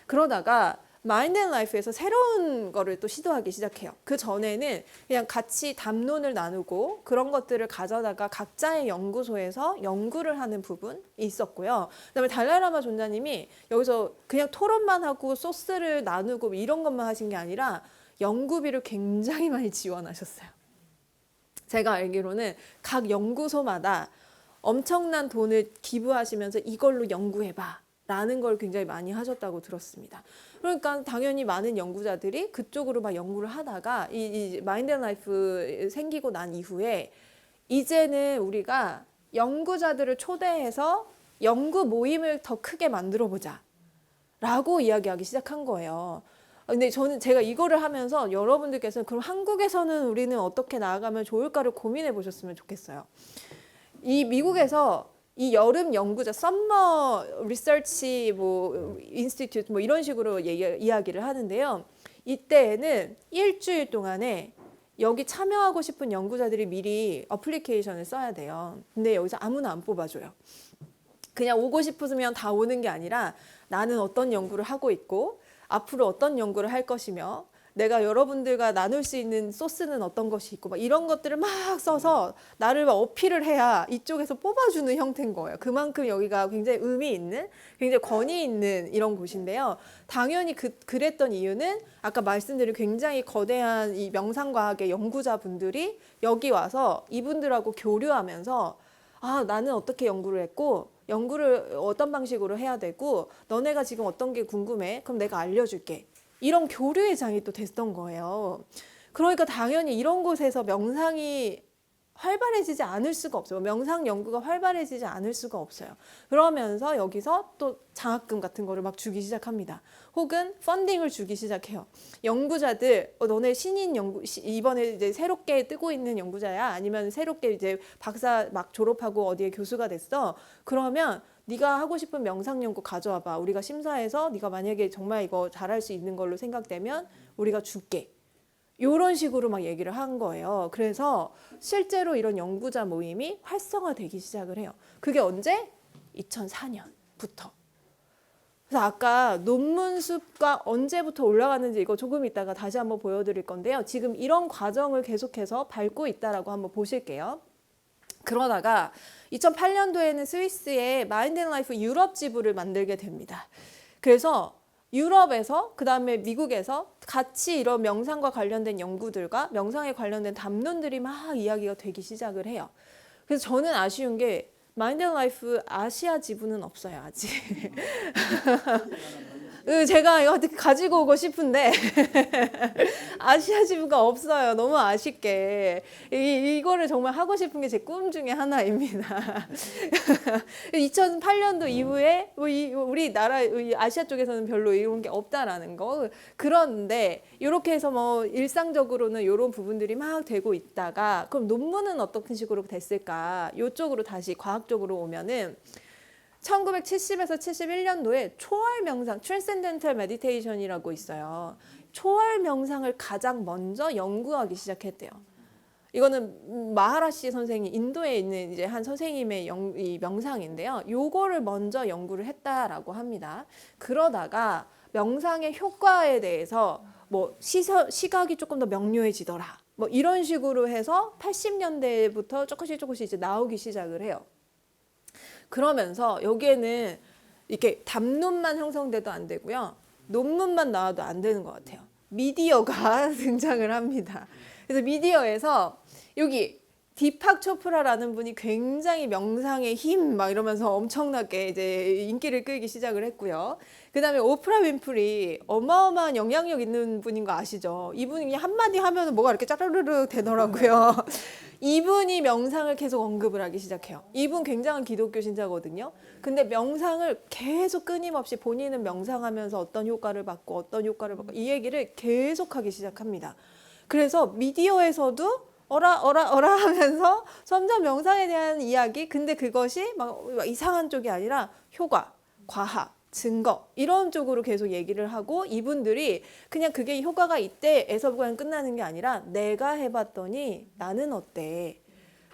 그러다가 마인드 앤 라이프에서 새로운 거를 또 시도하기 시작해요. 그 전에는 그냥 같이 담론을 나누고 그런 것들을 가져다가 각자의 연구소에서 연구를 하는 부분이 있었고요. 그다음에 달라이라마 존자님이 여기서 그냥 토론만 하고 소스를 나누고 이런 것만 하신 게 아니라 연구비를 굉장히 많이 지원하셨어요. 제가 알기로는 각 연구소마다 엄청난 돈을 기부하시면서 이걸로 연구해봐 라는 걸 굉장히 많이 하셨다고 들었습니다. 그러니까 당연히 많은 연구자들이 그쪽으로 막 연구를 하다가 이 마인드 앤 라이프 생기고 난 이후에 이제는 우리가 연구자들을 초대해서 연구 모임을 더 크게 만들어 보자 라고 이야기하기 시작한 거예요. 근데 제가 이거를 하면서 여러분들께서 그럼 한국에서는 우리는 어떻게 나아가면 좋을까를 고민해 보셨으면 좋겠어요. 이 미국에서 이 여름 연구자 썸머 리서치 뭐 인스티튜트 뭐 이런 식으로 이야기를 하는데요. 이때에는 일주일 동안에 여기 참여하고 싶은 연구자들이 미리 어플리케이션을 써야 돼요. 근데 여기서 아무나 안 뽑아줘요. 그냥 오고 싶으면 다 오는 게 아니라 나는 어떤 연구를 하고 있고 앞으로 어떤 연구를 할 것이며 내가 여러분들과 나눌 수 있는 소스는 어떤 것이 있고 막 이런 것들을 막 써서 나를 막 어필을 해야 이쪽에서 뽑아주는 형태인 거예요. 그만큼 여기가 굉장히 의미 있는, 굉장히 권위 있는 이런 곳인데요. 당연히 그랬던 이유는 아까 말씀드린 굉장히 거대한 이 명상과학의 연구자분들이 여기 와서 이분들하고 교류하면서 나는 어떻게 연구를 했고 연구를 어떤 방식으로 해야 되고 너네가 지금 어떤 게 궁금해? 그럼 내가 알려줄게. 이런 교류의 장이 또 됐던 거예요. 그러니까 당연히 이런 곳에서 명상이 활발해지지 않을 수가 없어요. 명상 연구가 활발해지지 않을 수가 없어요. 그러면서 여기서 또 장학금 같은 거를 막 주기 시작합니다. 혹은 펀딩을 주기 시작해요. 연구자들, 너네 신인 이번에 이제 새롭게 뜨고 있는 연구자야? 아니면 새롭게 이제 박사 막 졸업하고 어디에 교수가 됐어? 그러면 네가 하고 싶은 명상 연구 가져와봐. 우리가 심사해서 네가 만약에 정말 이거 잘할 수 있는 걸로 생각되면 우리가 줄게. 이런 식으로 막 얘기를 한 거예요. 그래서 실제로 이런 연구자 모임이 활성화되기 시작을 해요. 그게 언제? 2004년부터. 그래서 아까 논문 수가 언제부터 올라가는지 이거 조금 이따가 다시 한번 보여드릴 건데요. 지금 이런 과정을 계속해서 밟고 있다라고 한번 보실게요. 그러다가 2008년도에는 스위스에 마인드 앤 라이프 유럽 지부를 만들게 됩니다. 그래서 유럽에서 그다음에 미국에서 같이 이런 명상과 관련된 연구들과 명상에 관련된 담론들이 막 이야기가 되기 시작을 해요. 그래서 저는 아쉬운 게 마인드 앤 라이프 아시아 지부는 없어요, 아직. 제가 이거 가지고 오고 싶은데 아시아 지부가 없어요. 너무 아쉽게. 이거를 정말 하고 싶은 게 제 꿈 중에 하나입니다. 2008년도 이후에 우리나라 아시아 쪽에서는 별로 이런 게 없다라는 거. 그런데 이렇게 해서 뭐 일상적으로는 이런 부분들이 막 되고 있다가 그럼 논문은 어떤 식으로 됐을까? 이쪽으로 다시 과학적으로 오면은 1970에서 71년도에 초월 명상, Transcendental Meditation이라고 있어요. 초월 명상을 가장 먼저 연구하기 시작했대요. 이거는 마하라시 선생이 인도에 있는 이제 한 선생님의 이 명상인데요. 요거를 먼저 연구를 했다라고 합니다. 그러다가 명상의 효과에 대해서 뭐 시각이 조금 더 명료해지더라. 뭐 이런 식으로 해서 80년대부터 조금씩 이제 나오기 시작을 해요. 그러면서 여기에는 이렇게 담론만 형성돼도 안 되고요. 논문만 나와도 안 되는 것 같아요. 미디어가 등장을 합니다. 그래서 미디어에서 여기 디팍 초프라라는 분이 굉장히 명상의 힘 막 이러면서 엄청나게 이제 인기를 끌기 시작을 했고요. 그다음에 오프라 윈프리 어마어마한 영향력 있는 분인 거 아시죠? 이분이 그냥 한마디 하면 뭐가 이렇게 짜르르르 되더라고요. 이분이 명상을 계속 언급을 하기 시작해요. 이분 굉장한 기독교 신자거든요. 근데 명상을 계속 끊임없이 본인은 명상하면서 어떤 효과를 받고 이 얘기를 계속 하기 시작합니다. 그래서 미디어에서도 어라 하면서 점점 명상에 대한 이야기, 근데 그것이 막 이상한 쪽이 아니라 효과, 과학, 증거 이런 쪽으로 계속 얘기를 하고 이분들이 그냥 그게 효과가 있대에서 그냥 끝나는 게 아니라 내가 해봤더니 나는 어때?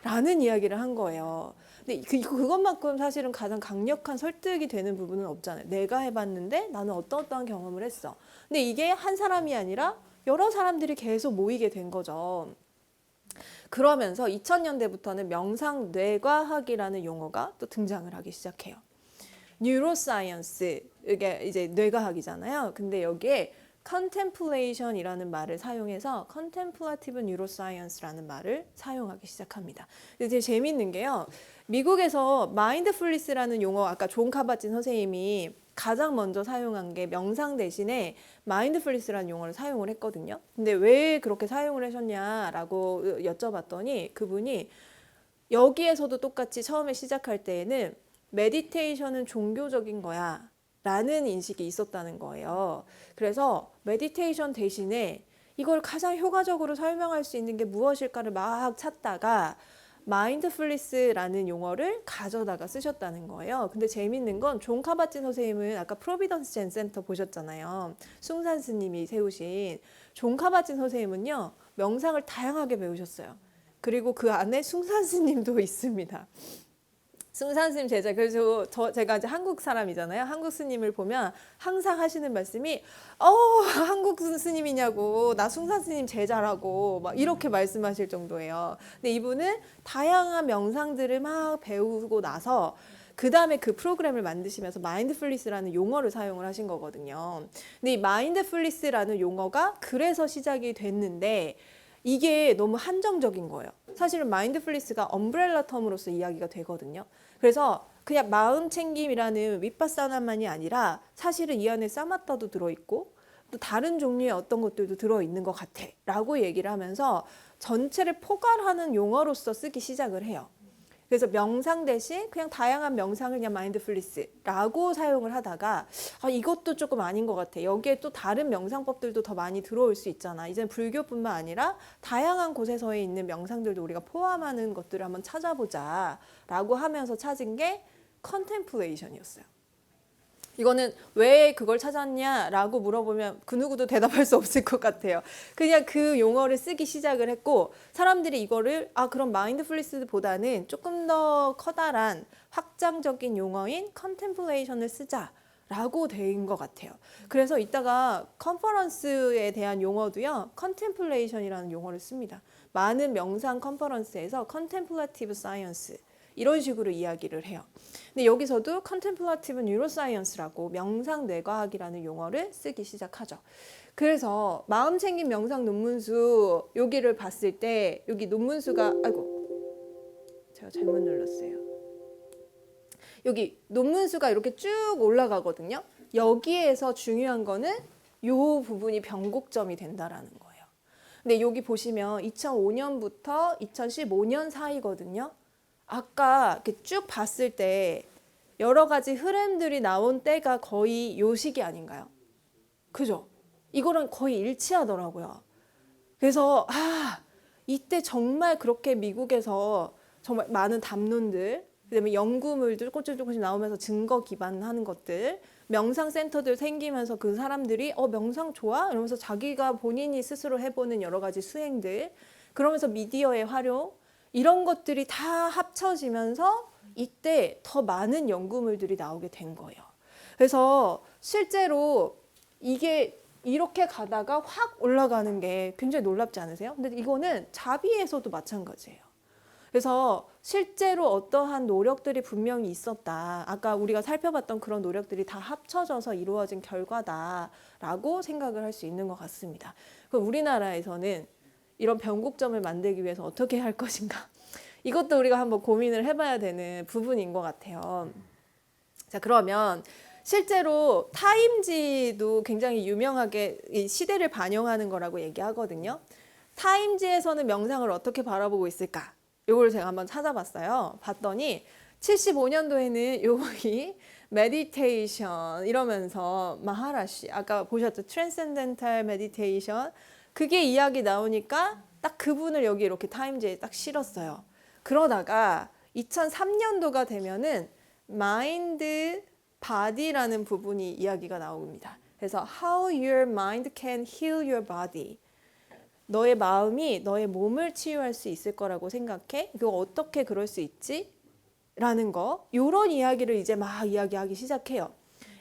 라는 이야기를 한 거예요. 근데 그것만큼 사실은 가장 강력한 설득이 되는 부분은 없잖아요. 내가 해봤는데 나는 어떠한 경험을 했어. 근데 이게 한 사람이 아니라 여러 사람들이 계속 모이게 된 거죠. 그러면서 2000년대부터는 명상 뇌과학이라는 용어가 또 등장을 하기 시작해요. 뉴로사이언스, 이게 이제 뇌과학이잖아요. 근데 여기에 contemplation이라는 말을 사용해서 contemplative neuroscience라는 말을 사용하기 시작합니다. 근데 되게 재밌는 게요. 미국에서 mindfulness라는 용어, 아까 존 카바진 선생님이 가장 먼저 사용한 게 명상 대신에 마인드풀니스라는 용어를 사용을 했거든요. 근데 왜 그렇게 사용을 하셨냐라고 여쭤봤더니 그분이 여기에서도 똑같이 처음에 시작할 때에는 메디테이션은 종교적인 거야 라는 인식이 있었다는 거예요. 그래서 메디테이션 대신에 이걸 가장 효과적으로 설명할 수 있는 게 무엇일까를 막 찾다가 마인드풀니스라는 용어를 가져다가 쓰셨다는 거예요. 근데 재밌는 건 존 카바진 선생님은 아까 프로비던스 젠 센터 보셨잖아요. 숭산 스님이 세우신 존 카바진 선생님은요. 명상을 다양하게 배우셨어요. 그리고 그 안에 숭산 스님도 있습니다. 숭산 스님 제자. 그래서 제가 이제 한국 사람이잖아요. 한국 스님을 보면 항상 하시는 말씀이 한국 스님이냐고, 나 숭산 스님 제자라고 막 이렇게 말씀하실 정도예요. 근데 이분은 다양한 명상들을 막 배우고 나서 그 다음에 그 프로그램을 만드시면서 마인드풀니스라는 용어를 사용을 하신 거거든요. 근데 이 마인드풀니스라는 용어가 그래서 시작이 됐는데 이게 너무 한정적인 거예요. 사실은 마인드풀니스가 엄브렐라 텀으로서 이야기가 되거든요. 그래서 그냥 마음 챙김이라는 윗바사나만이 아니라 사실은 이 안에 사마타도 들어있고 또 다른 종류의 어떤 것들도 들어있는 것 같아 라고 얘기를 하면서 전체를 포괄하는 용어로서 쓰기 시작을 해요. 그래서 명상 대신 그냥 다양한 명상을 그냥 마인드풀니스라고 사용을 하다가 이것도 조금 아닌 것 같아. 여기에 또 다른 명상법들도 더 많이 들어올 수 있잖아. 이젠 불교뿐만 아니라 다양한 곳에서 있는 명상들도 우리가 포함하는 것들을 한번 찾아보자 라고 하면서 찾은 게 컨템플레이션이었어요. 이거는 왜 그걸 찾았냐라고 물어보면 그 누구도 대답할 수 없을 것 같아요. 그냥 그 용어를 쓰기 시작을 했고 사람들이 이거를 그럼 마인드풀니스보다는 조금 더 커다란 확장적인 용어인 컨템플레이션을 쓰자라고 된 것 같아요. 그래서 이따가 컨퍼런스에 대한 용어도요. 컨템플레이션이라는 용어를 씁니다. 많은 명상 컨퍼런스에서 컨템플레이티브 사이언스 이런 식으로 이야기를 해요. 근데 여기서도 컨템플레이티브 뉴로사이언스라고 명상 뇌과학이라는 용어를 쓰기 시작하죠. 그래서 마음 챙김 명상 논문수 여기를 봤을 때 여기 논문수가 제가 잘못 눌렀어요. 여기 논문수가 이렇게 쭉 올라가거든요. 여기에서 중요한 거는 요 부분이 변곡점이 된다라는 거예요. 근데 여기 보시면 2005년부터 2015년 사이거든요. 아까 이렇게 쭉 봤을 때 여러 가지 흐름들이 나온 때가 거의 요 시기 아닌가요? 그죠? 이거랑 거의 일치하더라고요. 그래서 이때 정말 그렇게 미국에서 정말 많은 담론들, 그다음에 연구물들 조금씩 나오면서 증거 기반하는 것들, 명상센터들 생기면서 그 사람들이 명상 좋아? 이러면서 자기가 본인이 스스로 해보는 여러 가지 수행들, 그러면서 미디어의 활용, 이런 것들이 다 합쳐지면서 이때 더 많은 연구물들이 나오게 된 거예요. 그래서 실제로 이게 이렇게 가다가 확 올라가는 게 굉장히 놀랍지 않으세요? 근데 이거는 자비에서도 마찬가지예요. 그래서 실제로 어떠한 노력들이 분명히 있었다. 아까 우리가 살펴봤던 그런 노력들이 다 합쳐져서 이루어진 결과다라고 생각을 할 수 있는 것 같습니다. 그럼 우리나라에서는 이런 변곡점을 만들기 위해서 어떻게 할 것인가? 이것도 우리가 한번 고민을 해봐야 되는 부분인 것 같아요. 자, 그러면 실제로 타임지도 굉장히 유명하게 이 시대를 반영하는 거라고 얘기하거든요. 타임지에서는 명상을 어떻게 바라보고 있을까? 이걸 제가 한번 찾아봤어요. 봤더니 75년도에는 여기 메디테이션 이러면서 마하라시 아까 보셨죠? 트랜센덴탈 메디테이션 그게 이야기 나오니까 딱 그분을 여기 이렇게 타임지에 딱 실었어요. 그러다가 2003년도가 되면은 마인드 바디라는 부분이 이야기가 나옵니다. 그래서 how your mind can heal your body. 너의 마음이 너의 몸을 치유할 수 있을 거라고 생각해? 그거 어떻게 그럴 수 있지? 라는 거. 요런 이야기를 이제 막 이야기하기 시작해요.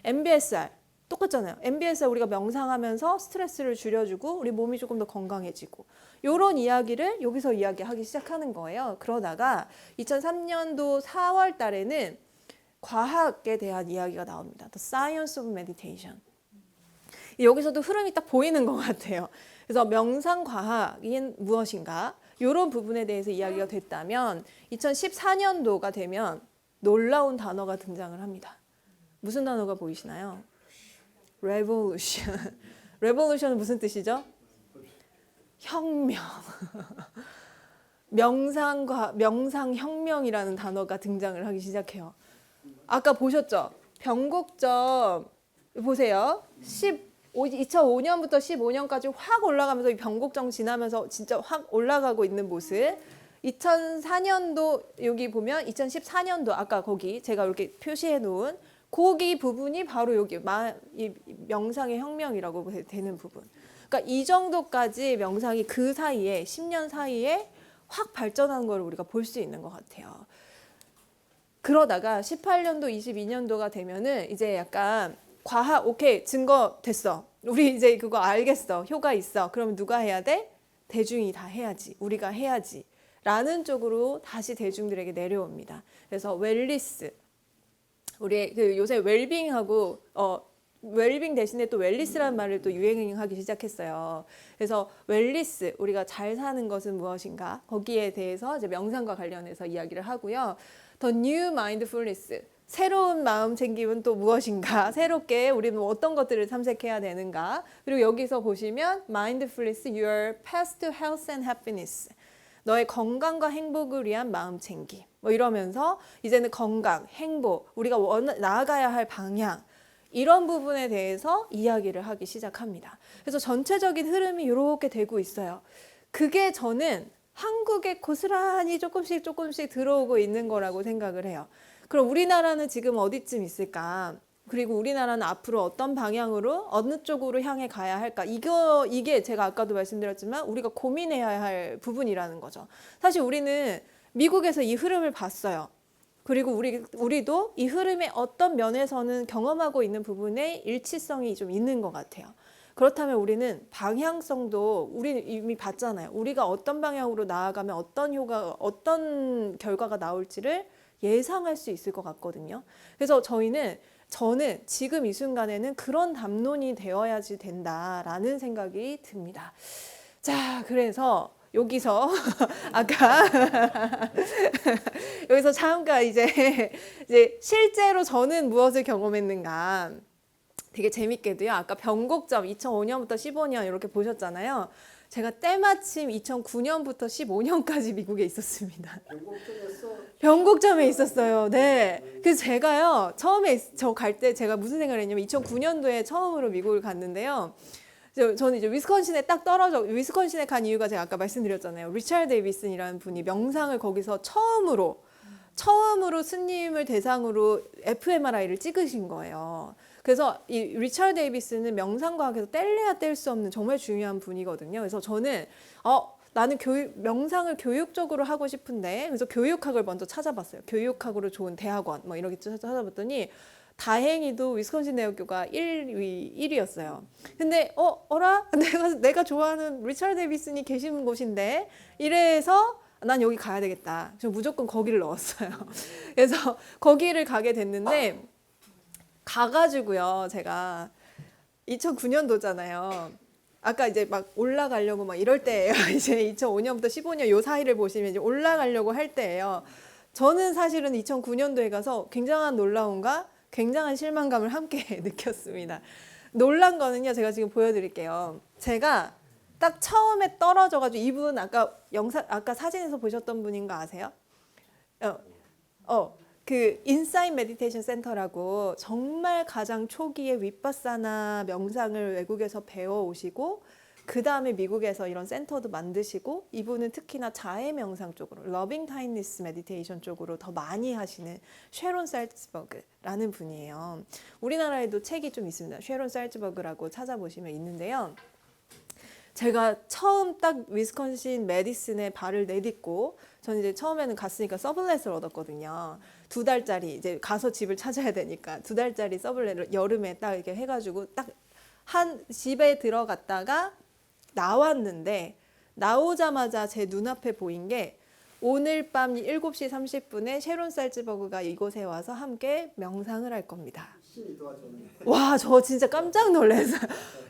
MBSR 똑같잖아요. MBSR 우리가 명상하면서 스트레스를 줄여주고 우리 몸이 조금 더 건강해지고 요런 이야기를 여기서 이야기하기 시작하는 거예요. 그러다가 2003년도 4월 달에는 과학에 대한 이야기가 나옵니다. The Science of Meditation. 여기서도 흐름이 딱 보이는 것 같아요. 그래서 명상과학인 무엇인가 이런 부분에 대해서 이야기가 됐다면 2014년도가 되면 놀라운 단어가 등장을 합니다. 무슨 단어가 보이시나요? Revolution. Revolution은 무슨 뜻이죠? 혁명. 명상혁명이라는 단어가 등장을 하기 시작해요. 아까 보셨죠? 변곡점 보세요. 2005년부터 15년까지 확 올라가면서 이 변곡점 지나면서 진짜 확 올라가고 있는 모습. 2004년도 여기 보면 2014년도 아까 거기 제가 이렇게 표시해 놓은 거기 부분이 바로 여기 이 명상의 혁명이라고 되는 부분. 그러니까 이 정도까지 명상이 그 사이에 10년 사이에 확 발전한 걸 우리가 볼 수 있는 것 같아요. 그러다가 18년도, 22년도가 되면은 이제 약간 과학, 오케이, 증거 됐어. 우리 이제 그거 알겠어. 효과 있어. 그러면 누가 해야 돼? 대중이 다 해야지. 우리가 해야지. 라는 쪽으로 다시 대중들에게 내려옵니다. 그래서 웰리스. 우리 요새 웰빙하고 웰빙 대신에 또 웰리스라는 말을 또 유행하기 시작했어요. 그래서 웰리스, 우리가 잘 사는 것은 무엇인가? 거기에 대해서 이제 명상과 관련해서 이야기를 하고요. The New Mindfulness, 새로운 마음 챙김은 또 무엇인가? 새롭게 우리는 어떤 것들을 탐색해야 되는가? 그리고 여기서 보시면 mindfulness, your path to health and happiness. 너의 건강과 행복을 위한 마음 챙김. 뭐 이러면서 이제는 건강, 행복, 우리가 나아가야 할 방향 이런 부분에 대해서 이야기를 하기 시작합니다. 그래서 전체적인 흐름이 이렇게 되고 있어요. 그게 저는 한국에 고스란히 조금씩 들어오고 있는 거라고 생각을 해요. 그럼 우리나라는 지금 어디쯤 있을까? 그리고 우리나라는 앞으로 어떤 방향으로 어느 쪽으로 향해 가야 할까? 이게 제가 아까도 말씀드렸지만 우리가 고민해야 할 부분이라는 거죠. 사실 우리는 미국에서 이 흐름을 봤어요. 그리고 우리도 이 흐름의 어떤 면에서는 경험하고 있는 부분에 일치성이 좀 있는 것 같아요. 그렇다면 우리는 방향성도 우리 이미 봤잖아요. 우리가 어떤 방향으로 나아가면 어떤 결과가 나올지를 예상할 수 있을 것 같거든요. 그래서 저는 지금 이 순간에는 그런 담론이 되어야지 된다라는 생각이 듭니다. 자, 그래서 여기서 아까 여기서 잠깐 이제 실제로 저는 무엇을 경험했는가 되게 재밌게도요. 아까 변곡점 2005년부터 15년 이렇게 보셨잖아요. 제가 때마침 2009년부터 15년까지 미국에 있었습니다. 변곡점에 있었어요. 네. 그래서 제가요, 처음에 저 갈 때 제가 무슨 생각을 했냐면 2009년도에 처음으로 미국을 갔는데요. 저는 이제 위스콘신에 간 이유가 제가 아까 말씀드렸잖아요. 리처드 데이비슨이라는 분이 명상을 거기서 처음으로 스님을 대상으로 fMRI를 찍으신 거예요. 그래서 이 리처드 데이비스는 명상과학에서 뗄래야 뗄 수 없는 정말 중요한 분이거든요. 그래서 저는 나는 명상을 교육적으로 하고 싶은데 그래서 교육학을 먼저 찾아봤어요. 교육학으로 좋은 대학원 뭐 이렇게 찾아봤더니 다행히도 위스콘신 대학교가 1위였어요. 근데 어라? 내가 좋아하는 리처드 데이비슨이 계시는 곳인데 이래서 난 여기 가야 되겠다. 저 무조건 거기를 넣었어요. 그래서 거기를 가게 됐는데 가가지고요. 제가 2009년도잖아요. 아까 이제 막 올라가려고 막 이럴 때예요. 이제 2005년부터 15년 요 사이를 보시면 이제 올라가려고 할 때예요. 저는 사실은 2009년도에 가서 굉장한 실망감을 함께 느꼈습니다. 놀란 거는요. 제가 지금 보여드릴게요. 제가 딱 처음에 떨어져가지고 이분 아까 사진에서 보셨던 분인 거 아세요? 그 인사이트 메디테이션 센터라고 정말 가장 초기에 윗바사나 명상을 외국에서 배워 오시고 그 다음에 미국에서 이런 센터도 만드시고 이분은 특히나 자해 명상 쪽으로 러빙 타임니스 메디테이션 쪽으로 더 많이 하시는 쉐론 살츠버그라는 분이에요. 우리나라에도 책이 좀 있습니다. 쉐론 살츠버그라고 찾아보시면 있는데요. 제가 처음 딱 위스콘신 메디슨에 발을 내딛고 저는 이제 처음에는 갔으니까 서블렛을 얻었거든요. 2달짜리 이제 가서 집을 찾아야 되니까 2달짜리 서블렛을 여름에 딱 이렇게 해가지고 딱 한 집에 들어갔다가 나왔는데 나오자마자 제 눈앞에 보인 게 오늘 밤 7시 30분에 쉐론 살츠버그가 이곳에 와서 함께 명상을 할 겁니다. 와, 저 진짜 깜짝 놀랐어요.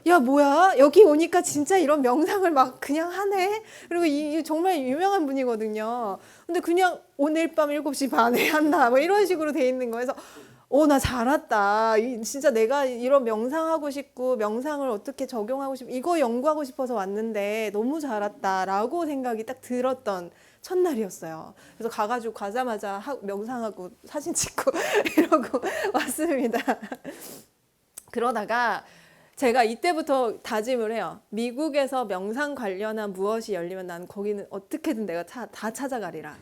야, 뭐야? 여기 오니까 진짜 이런 명상을 막 그냥 하네? 그리고 이 정말 유명한 분이거든요. 근데 그냥 오늘 밤 7시 반에 한다. 뭐 이런 식으로 돼 있는 거에서 나 잘 왔다. 진짜 내가 이런 명상하고 싶고 명상을 어떻게 적용하고 싶고 이거 연구하고 싶어서 왔는데 너무 잘 왔다라고 생각이 딱 들었던 첫날이었어요. 그래서 가자마자 명상하고 사진 찍고 이러고 왔습니다. 그러다가 제가 이때부터 다짐을 해요. 미국에서 명상 관련한 무엇이 열리면 난 거기는 어떻게든 내가 다 찾아가리라.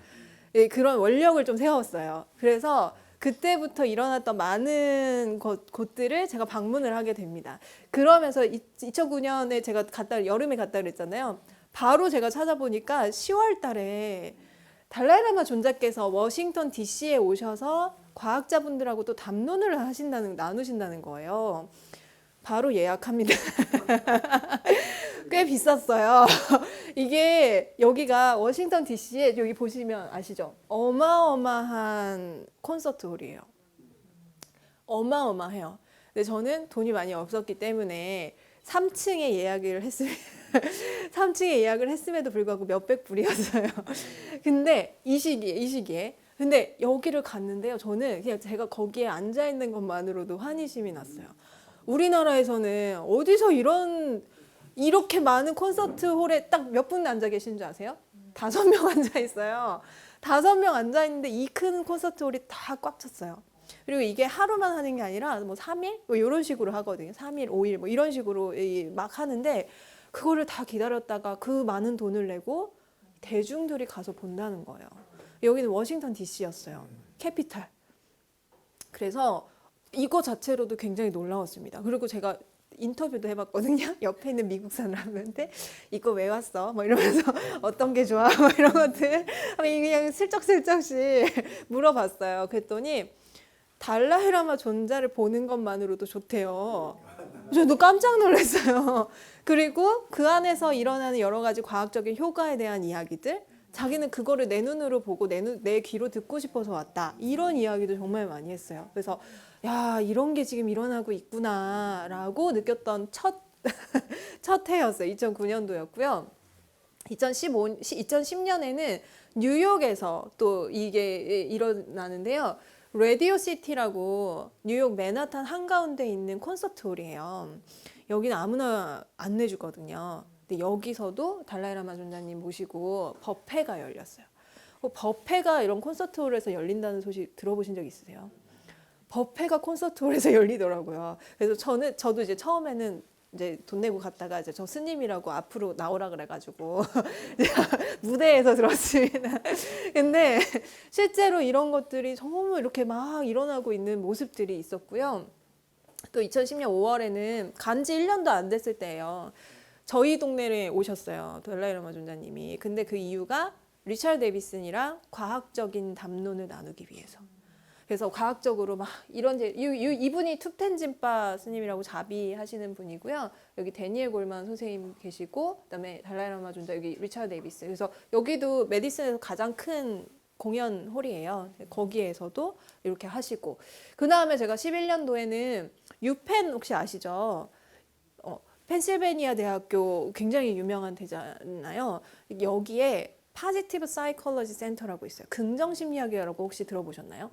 그런 원력을 좀 세웠어요. 그래서 그때부터 일어났던 많은 곳들을 제가 방문을 하게 됩니다. 그러면서 2009년에 제가 여름에 갔다 그랬잖아요. 바로 제가 찾아보니까 10월 달에 달라이라마 존자께서 워싱턴 DC에 오셔서 과학자분들하고 또 담론을 나누신다는 거예요. 바로 예약합니다. 꽤 비쌌어요. 이게 여기가 워싱턴 DC에 여기 보시면 아시죠? 어마어마한 콘서트홀이에요. 어마어마해요. 근데 저는 돈이 많이 없었기 때문에 3층에 예약을 했습니다. 3층에 예약을 했음에도 불구하고 몇백 불이었어요. 근데 이 시기에 근데 여기를 갔는데요. 저는 그냥 제가 거기에 앉아 있는 것만으로도 환희심이 났어요. 우리나라에서는 어디서 이렇게 많은 콘서트 홀에 딱 몇 분 앉아 계신 줄 아세요? 5명 앉아 있어요. 5명 앉아 있는데 이 큰 콘서트 홀이 다 꽉 찼어요. 그리고 이게 하루만 하는 게 아니라 뭐 3일? 뭐 이런 식으로 하거든요. 3일, 5일 뭐 이런 식으로 막 하는데 그거를 다 기다렸다가 그 많은 돈을 내고 대중들이 가서 본다는 거예요. 여기는 워싱턴 DC였어요. 캐피탈. 그래서 이거 자체로도 굉장히 놀라웠습니다. 그리고 제가 인터뷰도 해봤거든요. 옆에 있는 미국 사람한테 이거 왜 왔어? 뭐 이러면서 어떤 게 좋아? 뭐 이런 것들 그냥 슬쩍슬쩍씩 물어봤어요. 그랬더니 달라이라마 존자를 보는 것만으로도 좋대요. 저도 깜짝 놀랐어요. 그리고 그 안에서 일어나는 여러 가지 과학적인 효과에 대한 이야기들, 자기는 그거를 내 눈으로 보고 내 귀로 듣고 싶어서 왔다. 이런 이야기도 정말 많이 했어요. 그래서 야, 이런 게 지금 일어나고 있구나라고 느꼈던 첫 해였어요. 2009년도였고요. 2010년에는 뉴욕에서 또 이게 일어나는데요. 라디오 시티라고 뉴욕 맨하탄 한가운데 있는 콘서트 홀이에요. 여기는 아무나 안 내주거든요. 근데 여기서도 달라이라마 존자님 모시고 법회가 열렸어요. 법회가 이런 콘서트 홀에서 열린다는 소식 들어보신 적 있으세요? 법회가 콘서트 홀에서 열리더라고요. 그래서 저도 이제 처음에는 이제 돈 내고 갔다가 이제 저 스님이라고 앞으로 나오라 그래가지고 무대에서 들었습니다. 근데 실제로 이런 것들이 정말 이렇게 막 일어나고 있는 모습들이 있었고요. 또 2010년 5월에는 간지 1년도 안 됐을 때예요. 저희 동네에 오셨어요. 달라이라마 존자님이. 근데 그 이유가 리처드 데이비슨이랑 과학적인 담론을 나누기 위해서. 그래서 과학적으로 막 이분이 툭텐진파 스님이라고 자비하시는 분이고요. 여기 데니엘 골만 선생님 계시고, 그다음에 달라이라마 존자, 여기 리처드 데이비스. 그래서 여기도 메디슨에서 가장 큰 공연 홀이에요. 거기에서도 이렇게 하시고, 그 다음에 제가 11년도에는 유펜 혹시 아시죠? 펜실베니아 대학교 굉장히 유명한 데잖아요. 여기에 파지티브 사이콜로지 센터라고 있어요. 긍정심리학이라고 혹시 들어보셨나요?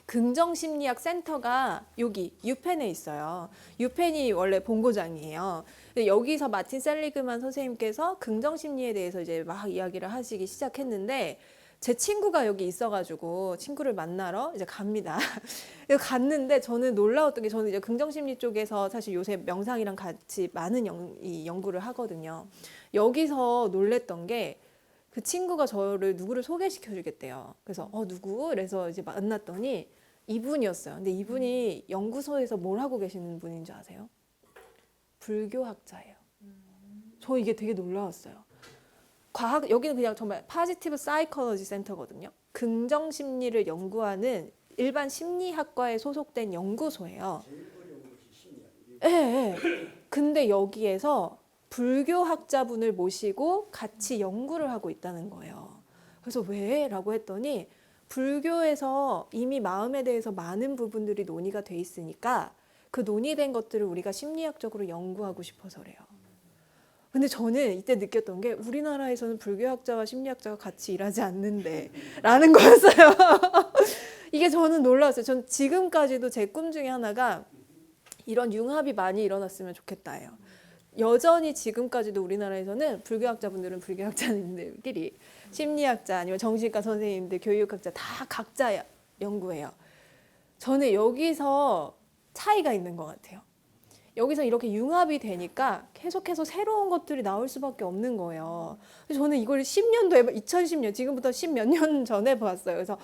긍정심리학 센터가 여기 유펜에 있어요. 유펜이 원래 본고장이에요. 근데 여기서 마틴 셀리그만 선생님께서 긍정심리에 대해서 이제 막 이야기를 하시기 시작했는데, 제 친구가 여기 있어가지고 친구를 만나러 이제 갑니다. 갔는데 저는 놀라웠던 게, 저는 이제 긍정심리 쪽에서 사실 요새 명상이랑 같이 많은 연구를 하거든요. 여기서 놀랬던 게, 그 친구가 저를 누구를 소개시켜 주겠대요. 그래서 누구? 그래서 이제 만났더니 이분이었어요. 근데 이분이 연구소에서 뭘 하고 계시는 분인 줄 아세요? 불교학자예요. 저 이게 되게 놀라웠어요. 여기는 그냥 정말 파지티브 사이콜로지 센터거든요. 긍정 심리를 연구하는 일반 심리학과에 소속된 연구소예요. 예, 예. 근데 여기에서 불교학자분을 모시고 같이 연구를 하고 있다는 거예요. 그래서 왜? 라고 했더니 불교에서 이미 마음에 대해서 많은 부분들이 논의가 돼 있으니까 그 논의된 것들을 우리가 심리학적으로 연구하고 싶어서래요. 근데 저는 이때 느꼈던 게, 우리나라에서는 불교학자와 심리학자가 같이 일하지 않는데 라는 거였어요. 이게 저는 놀라웠어요. 전 지금까지도 제 꿈 중에 하나가 이런 융합이 많이 일어났으면 좋겠다예요. 여전히 지금까지도 우리나라에서는 불교학자분들은 불교학자님들끼리, 심리학자 아니면 정신과 선생님들, 교육학자 다 각자 연구해요. 저는 여기서 차이가 있는 것 같아요. 여기서 이렇게 융합이 되니까 계속해서 새로운 것들이 나올 수밖에 없는 거예요. 그래서 저는 이걸 2010년, 지금부터 10몇 년 전에 봤어요. 그래서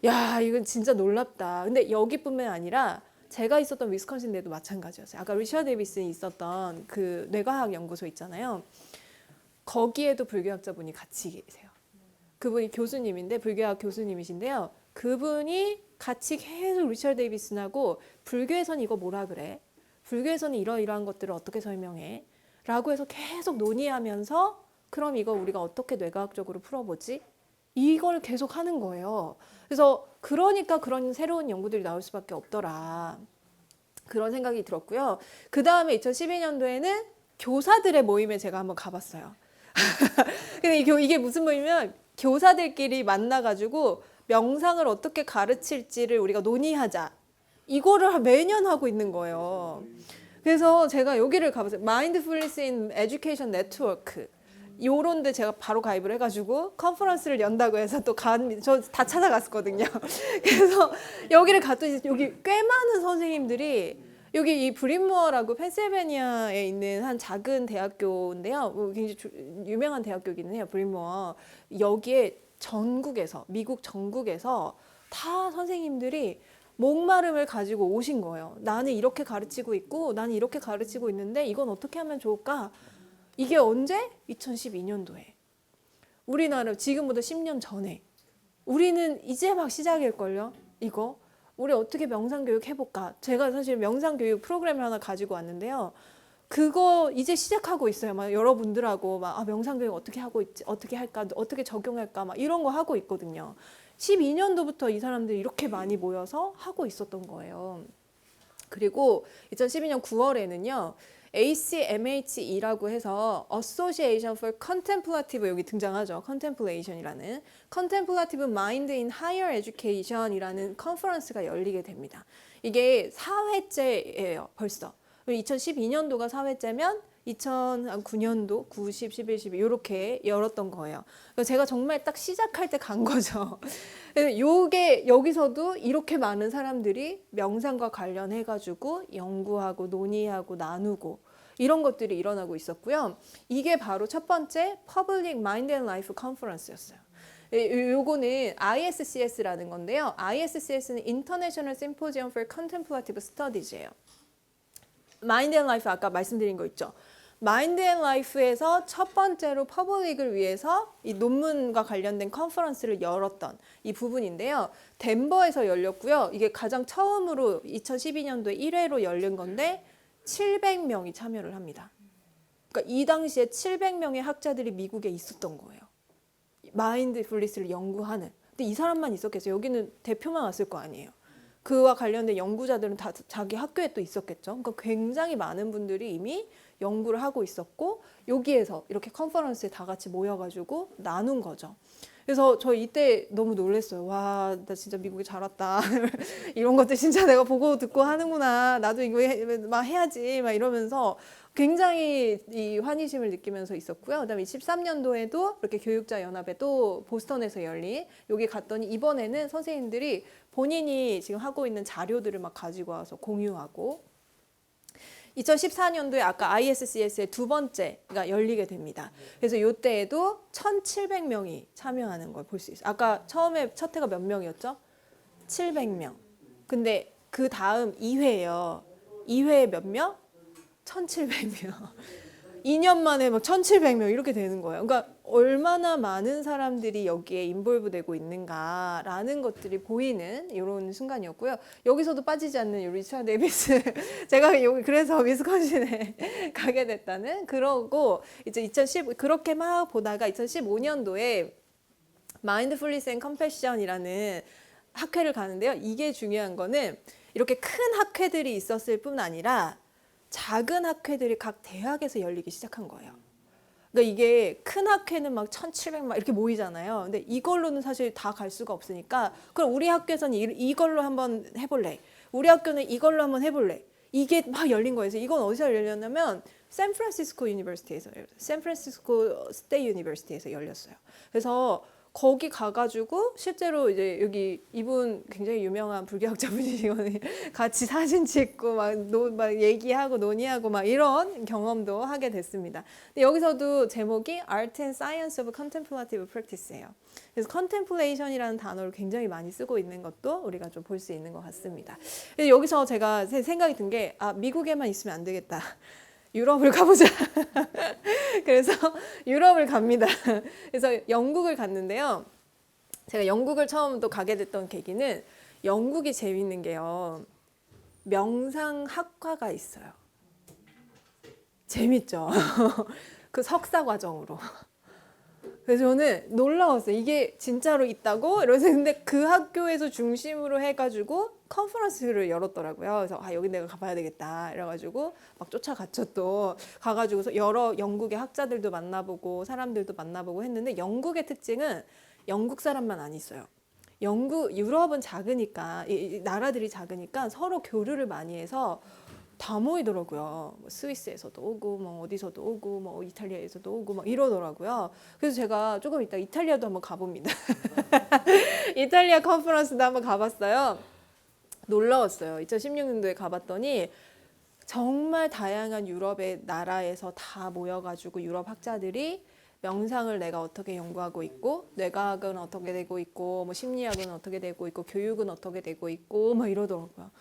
야, 이건 진짜 놀랍다. 근데 여기뿐만 아니라 제가 있었던 위스콘신대도 마찬가지였어요. 아까 리처드 데이비슨이 있었던 그 뇌과학 연구소 있잖아요. 거기에도 불교학자분이 같이 계세요. 그분이 교수님인데, 불교학 교수님이신데요. 그분이 같이 계속 리처드 데이비슨하고, 불교에서는 이거 뭐라 그래? 불교에서는 이러이러한 것들을 어떻게 설명해? 라고 해서 계속 논의하면서, 그럼 이거 우리가 어떻게 뇌과학적으로 풀어보지? 이걸 계속 하는 거예요. 그래서 그러니까 그런 새로운 연구들이 나올 수밖에 없더라. 그런 생각이 들었고요. 그 다음에 2012년도에는 교사들의 모임에 제가 한번 가봤어요. 근데 이게 무슨 모임이면, 교사들끼리 만나가지고 명상을 어떻게 가르칠지를 우리가 논의하자. 이거를 매년 하고 있는 거예요. 그래서 제가 여기를 가봤어요. Mindfulness in Education Network. 요런 데 제가 바로 가입을 해가지고 컨퍼런스를 연다고 해서 또 저 다 찾아갔었거든요. 그래서 여기를 갔더니 여기 꽤 많은 선생님들이 여기 이 브린모어라고 펜실베니아에 있는 한 작은 대학교인데요. 굉장히 유명한 대학교이기는 해요. 브린모어. 여기에 전국에서 미국 전국에서 다 선생님들이 목마름을 가지고 오신 거예요. 나는 이렇게 가르치고 있고 나는 이렇게 가르치고 있는데 이건 어떻게 하면 좋을까? 이게 언제? 2012년도에. 우리나라 지금보다 10년 전에. 우리는 이제 막 시작일걸요. 이거. 우리 어떻게 명상교육 해볼까? 제가 사실 명상교육 프로그램을 하나 가지고 왔는데요. 그거 이제 시작하고 있어요. 막 여러분들하고 막 명상교육 어떻게 하고 있지? 어떻게 할까? 어떻게 적용할까? 막 이런 거 하고 있거든요. 12년도부터 이 사람들이 이렇게 많이 모여서 하고 있었던 거예요. 그리고 2012년 9월에는요. ACMHE라고 해서 Association for Contemplative 여기 등장하죠. Contemplation이라는 Contemplative Mind in Higher Education이라는 컨퍼런스가 열리게 됩니다. 이게 4회째예요. 벌써. 2012년도가 4회째면 2009년도 9, 10, 11, 12 이렇게 열었던 거예요. 제가 정말 딱 시작할 때 간 거죠. 요게 여기서도 이렇게 많은 사람들이 명상과 관련해 가지고 연구하고 논의하고 나누고 이런 것들이 일어나고 있었고요. 이게 바로 첫 번째 Public Mind and Life Conference였어요. 요거는 ISCS라는 건데요. ISCS는 International Symposium for Contemplative Studies예요. 마인드 앤 라이프 아까 말씀드린 거 있죠. 마인드 앤 라이프에서 첫 번째로 퍼블릭을 위해서 이 논문과 관련된 컨퍼런스를 열었던 이 부분인데요. 덴버에서 열렸고요. 이게 가장 처음으로 2012년도에 1회로 열린 건데 700명이 참여를 합니다. 그러니까 이 당시에 700명의 학자들이 미국에 있었던 거예요. 마인드풀리스를 연구하는. 근데 이 사람만 있었겠어요. 여기는 대표만 왔을 거 아니에요. 그와 관련된 연구자들은 다 자기 학교에 또 있었겠죠. 그러니까 굉장히 많은 분들이 이미 연구를 하고 있었고 여기에서 이렇게 컨퍼런스에 다 같이 모여가지고 나눈 거죠. 그래서 저 이때 너무 놀랐어요. 와, 나 진짜 미국에 잘 왔다. 이런 것들 진짜 내가 보고 듣고 하는구나. 나도 이거 막 해야지. 막 이러면서 굉장히 이 환희심을 느끼면서 있었고요. 그다음에 23년도에도 이렇게 교육자 연합에 또 보스턴에서 열린 여기 갔더니 이번에는 선생님들이 본인이 지금 하고 있는 자료들을 막 가지고 와서 공유하고 2014년도에 아까 ISCS의 두 번째가 열리게 됩니다. 그래서 이때에도 1,700명이 참여하는 걸 볼 수 있어요. 아까 처음에 첫 회가 몇 명이었죠? 700명. 근데 그 다음 2회예요. 2회에 몇 명? 1,700명. 2년 만에 막 1,700명 이렇게 되는 거예요. 그러니까 얼마나 많은 사람들이 여기에 인볼브되고 있는가라는 것들이 보이는 이런 순간이었고요. 여기서도 빠지지 않는 이 리차드 데이비스 제가 여기 그래서 위스콘신에 가게 됐다는 그러고 이제 2010 그렇게 막 보다가 2015년도에 마인드풀니스 앤 컴패션이라는 학회를 가는데요. 이게 중요한 거는 이렇게 큰 학회들이 있었을 뿐 아니라 작은 학회들이 각 대학에서 열리기 시작한 거예요. 그러니까 이게 큰 학회는 막 1,700막 이렇게 모이잖아요. 근데 이걸로는 사실 다 갈 수가 없으니까 그럼 우리 학교에서는 이걸로 한번 해볼래. 우리 학교는 이걸로 한번 해볼래. 이게 막 열린 거예요. 그래서 이건 어디서 열렸냐면 샌프란시스코 유니버시티에서 샌프란시스코 스테이 유니버시티에서 열렸어요. 그래서 거기 가가지고 실제로 이제 여기 이분 굉장히 유명한 불교학자분이시거든요. 같이 사진 찍고 막 얘기하고 논의하고 막 이런 경험도 하게 됐습니다. 근데 여기서도 제목이 Art and Science of Contemplative Practice예요. 그래서 Contemplation이라는 단어를 굉장히 많이 쓰고 있는 것도 우리가 좀 볼 수 있는 것 같습니다. 여기서 제가 생각이 든 게 미국에만 있으면 안 되겠다. 유럽을 가보자. 그래서 유럽을 갑니다. 그래서 영국을 갔는데요. 제가 영국을 처음 또 가게 됐던 계기는 영국이 재밌는 게요. 명상학과가 있어요. 재밌죠? 그 석사 과정으로. 그래서 저는 놀라웠어요. 이게 진짜로 있다고? 이러면서 근데 그 학교에서 중심으로 해가지고 컨퍼런스를 열었더라고요. 그래서 여기 내가 가봐야 되겠다. 이래가지고 막 쫓아갔죠 또. 가가지고서 여러 영국의 학자들도 만나보고 사람들도 만나보고 했는데 영국의 특징은 영국 사람만 안 있어요. 유럽은 작으니까, 이 나라들이 작으니까 서로 교류를 많이 해서 다 모이더라고요. 뭐 스위스에서도 오고, 뭐 어디서도 오고, 뭐 이탈리아에서도 오고, 막 이러더라고요. 그래서 제가 조금 이따 이탈리아도 한번 가봅니다. 이탈리아 컨퍼런스도 한번 가봤어요. 놀라웠어요. 2016년도에 가봤더니 정말 다양한 유럽의 나라에서 다 모여가지고 유럽 학자들이 명상을 내가 어떻게 연구하고 있고, 뇌과학은 어떻게 되고 있고, 뭐 심리학은 어떻게 되고 있고, 교육은 어떻게 되고 있고, 막 이러더라고요.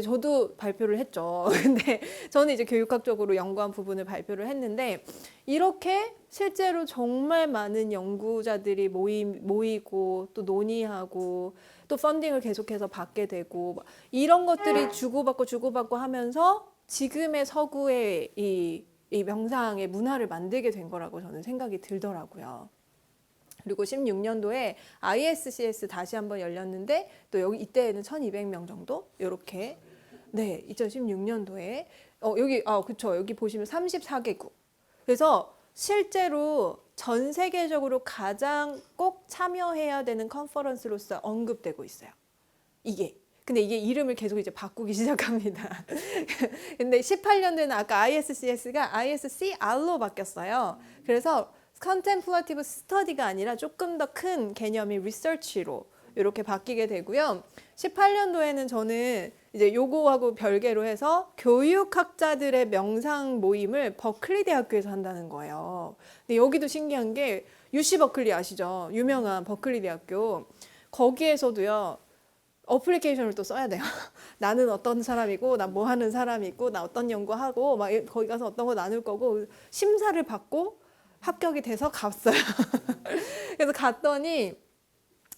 저도 발표를 했죠. 근데 저는 이제 교육학적으로 연구한 부분을 발표를 했는데, 이렇게 실제로 정말 많은 연구자들이 모이고, 또 논의하고, 또 펀딩을 계속해서 받게 되고, 이런 것들이 주고받고 하면서 지금의 서구의 이 명상의 문화를 만들게 된 거라고 저는 생각이 들더라고요. 그리고 16년도에 ISCS 다시 한번 열렸는데 또 여기 이때에는 1,200명 정도 이렇게 네 2016년도에 그쵸 여기 보시면 34개국 그래서 실제로 전 세계적으로 가장 꼭 참여해야 되는 컨퍼런스로서 언급되고 있어요. 근데 이게 이름을 계속 이제 바꾸기 시작합니다. 근데 18년도에는 아까 ISCS가 ISCR로 바뀌었어요. 그래서 Contemplative Study가 아니라 조금 더 큰 개념이 Research로 이렇게 바뀌게 되고요. 18년도에는 저는 이제 요거하고 별개로 해서 교육학자들의 명상 모임을 버클리 대학교에서 한다는 거예요. 근데 여기도 신기한 게 UC 버클리 아시죠? 유명한 버클리 대학교. 거기에서도요. 어플리케이션을 또 써야 돼요. 나는 어떤 사람이고, 나 뭐 하는 사람이고, 나 어떤 연구하고, 막 거기 가서 어떤 거 나눌 거고, 심사를 받고 합격이 돼서 갔어요. 그래서 갔더니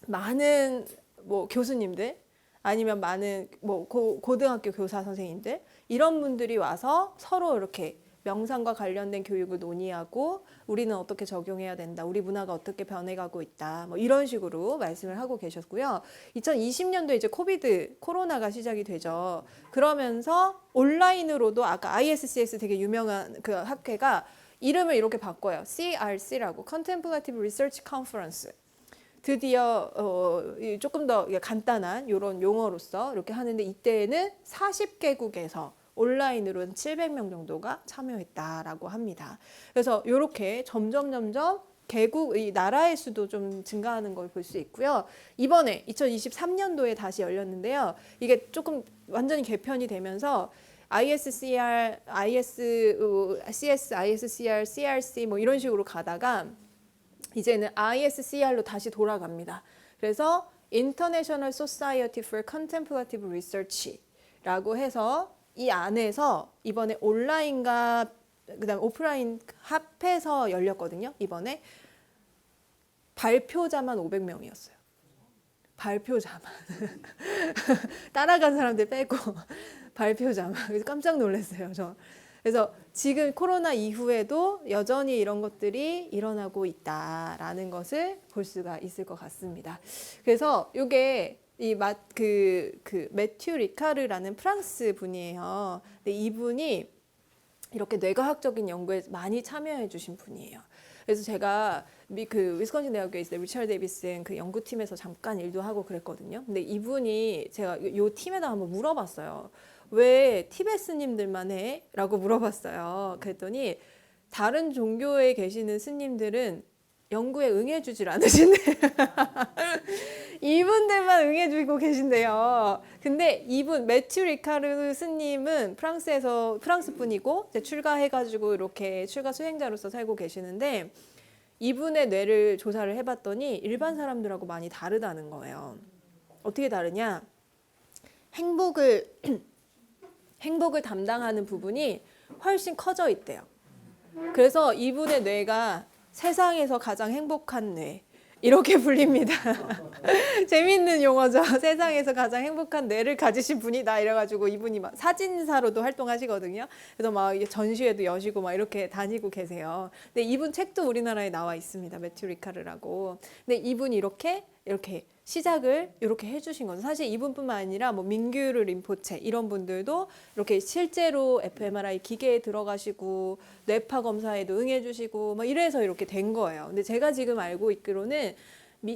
많은 뭐 교수님들, 아니면 많은 뭐 고등학교 교사 선생님들, 이런 분들이 와서 서로 이렇게 명상과 관련된 교육을 논의하고 우리는 어떻게 적용해야 된다. 우리 문화가 어떻게 변해가고 있다. 뭐 이런 식으로 말씀을 하고 계셨고요. 2020년도에 이제 코로나가 시작이 되죠. 그러면서 온라인으로도 아까 ISCS 되게 유명한 그 학회가 이름을 이렇게 바꿔요. CRC라고 Contemplative Research Conference. 드디어 조금 더 간단한 이런 용어로서 이렇게 하는데 이때에는 40개국에서 온라인으로는 700명 정도가 참여했다라고 합니다. 그래서 이렇게 점점 이 나라의 수도 좀 증가하는 걸 볼 수 있고요. 이번에 2023년도에 다시 열렸는데요. 이게 조금 완전히 개편이 되면서 ISCR, CS, ISCR, CRC 뭐 이런 식으로 가다가 이제는 ISCR로 다시 돌아갑니다. 그래서 International Society for Contemplative Research라고 해서 이 안에서 이번에 온라인과 그다음 오프라인 합해서 열렸거든요. 이번에 발표자만 500명이었어요. 발표자만 따라간 사람들 빼고 발표자만. 그래서 깜짝 놀랐어요. 그래서 지금 코로나 이후에도 여전히 이런 것들이 일어나고 있다라는 것을 볼 수가 있을 것 같습니다. 그래서 이게 매튜 리카르라는 프랑스 분이에요. 근데 이분이 이렇게 뇌과학적인 연구에 많이 참여해 주신 분이에요. 그래서 제가 그 위스콘신 대학교에 있을 때 리처드 데이비슨 그 연구팀에서 잠깐 일도 하고 그랬거든요. 근데 이분이 제가 이 팀에다 한번 물어봤어요. 왜 티베스님들만 해? 라고 물어봤어요. 그랬더니 다른 종교에 계시는 스님들은 연구에 응해주질 않으신데 이분들만 응해주고 계신데요. 근데 이분 매튜 리카르 스님은 프랑스 분이고 출가해가지고 이렇게 출가 수행자로서 살고 계시는데 이분의 뇌를 조사를 해봤더니 일반 사람들하고 많이 다르다는 거예요. 어떻게 다르냐? 행복을 담당하는 부분이 훨씬 커져 있대요. 그래서 이분의 뇌가 세상에서 가장 행복한 뇌 이렇게 불립니다. 재밌는 용어죠. 세상에서 가장 행복한 뇌를 가지신 분이다 이래가지고 이분이 막 사진사로도 활동하시거든요. 그래서 막 전시회도 여시고 막 이렇게 다니고 계세요. 근데 이분 책도 우리나라에 나와 있습니다. 매튜 리카르라고. 근데 이분이 이렇게 시작을 이렇게 해주신 거죠. 사실 이분뿐만 아니라 뭐 민규르 림포체 이런 분들도 이렇게 실제로 fMRI 기계에 들어가시고 뇌파 검사에도 응해주시고 막 이래서 이렇게 된 거예요. 근데 제가 지금 알고 있기로는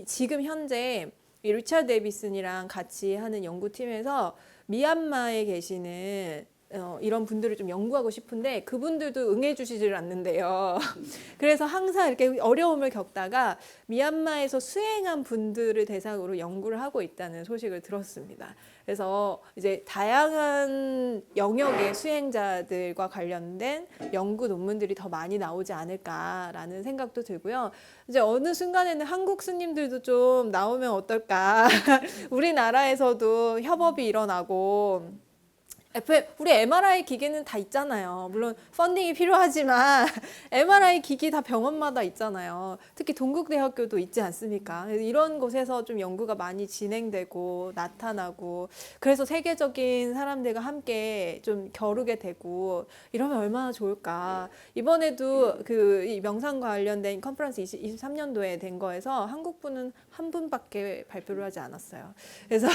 지금 현재 이 리차드 데이비슨이랑 같이 하는 연구팀에서 미얀마에 계시는 이런 분들을 좀 연구하고 싶은데 그분들도 응해주시질 않는데요. 그래서 항상 이렇게 어려움을 겪다가 미얀마에서 수행한 분들을 대상으로 연구를 하고 있다는 소식을 들었습니다. 그래서 이제 다양한 영역의 수행자들과 관련된 연구 논문들이 더 많이 나오지 않을까라는 생각도 들고요. 이제 어느 순간에는 한국 스님들도 좀 나오면 어떨까. 우리나라에서도 협업이 일어나고 우리 MRI 기기는 다 있잖아요. 물론 펀딩이 필요하지만 MRI 기기 다 병원마다 있잖아요. 특히 동국대학교도 있지 않습니까? 이런 곳에서 좀 연구가 많이 진행되고 나타나고 그래서 세계적인 사람들과 함께 좀 겨루게 되고 이러면 얼마나 좋을까. 이번에도 이 명상 관련된 컨퍼런스 23년도에 된 거에서 한국분은 한 분밖에 발표를 하지 않았어요. 그래서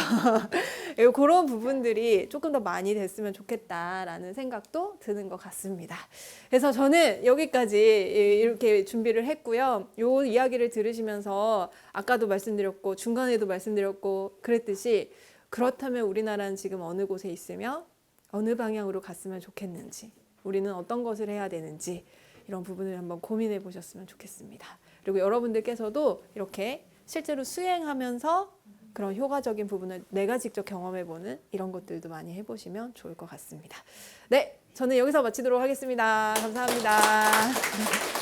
그런 부분들이 조금 더 많이 됐으면 좋겠다라는 생각도 드는 것 같습니다. 그래서 저는 여기까지 이렇게 준비를 했고요. 요 이야기를 들으시면서 아까도 말씀드렸고 중간에도 말씀드렸고 그랬듯이 그렇다면 우리나라는 지금 어느 곳에 있으며 어느 방향으로 갔으면 좋겠는지 우리는 어떤 것을 해야 되는지 이런 부분을 한번 고민해 보셨으면 좋겠습니다. 그리고 여러분들께서도 이렇게 실제로 수행하면서 그런 효과적인 부분을 내가 직접 경험해보는 이런 것들도 많이 해보시면 좋을 것 같습니다. 네, 저는 여기서 마치도록 하겠습니다. 감사합니다.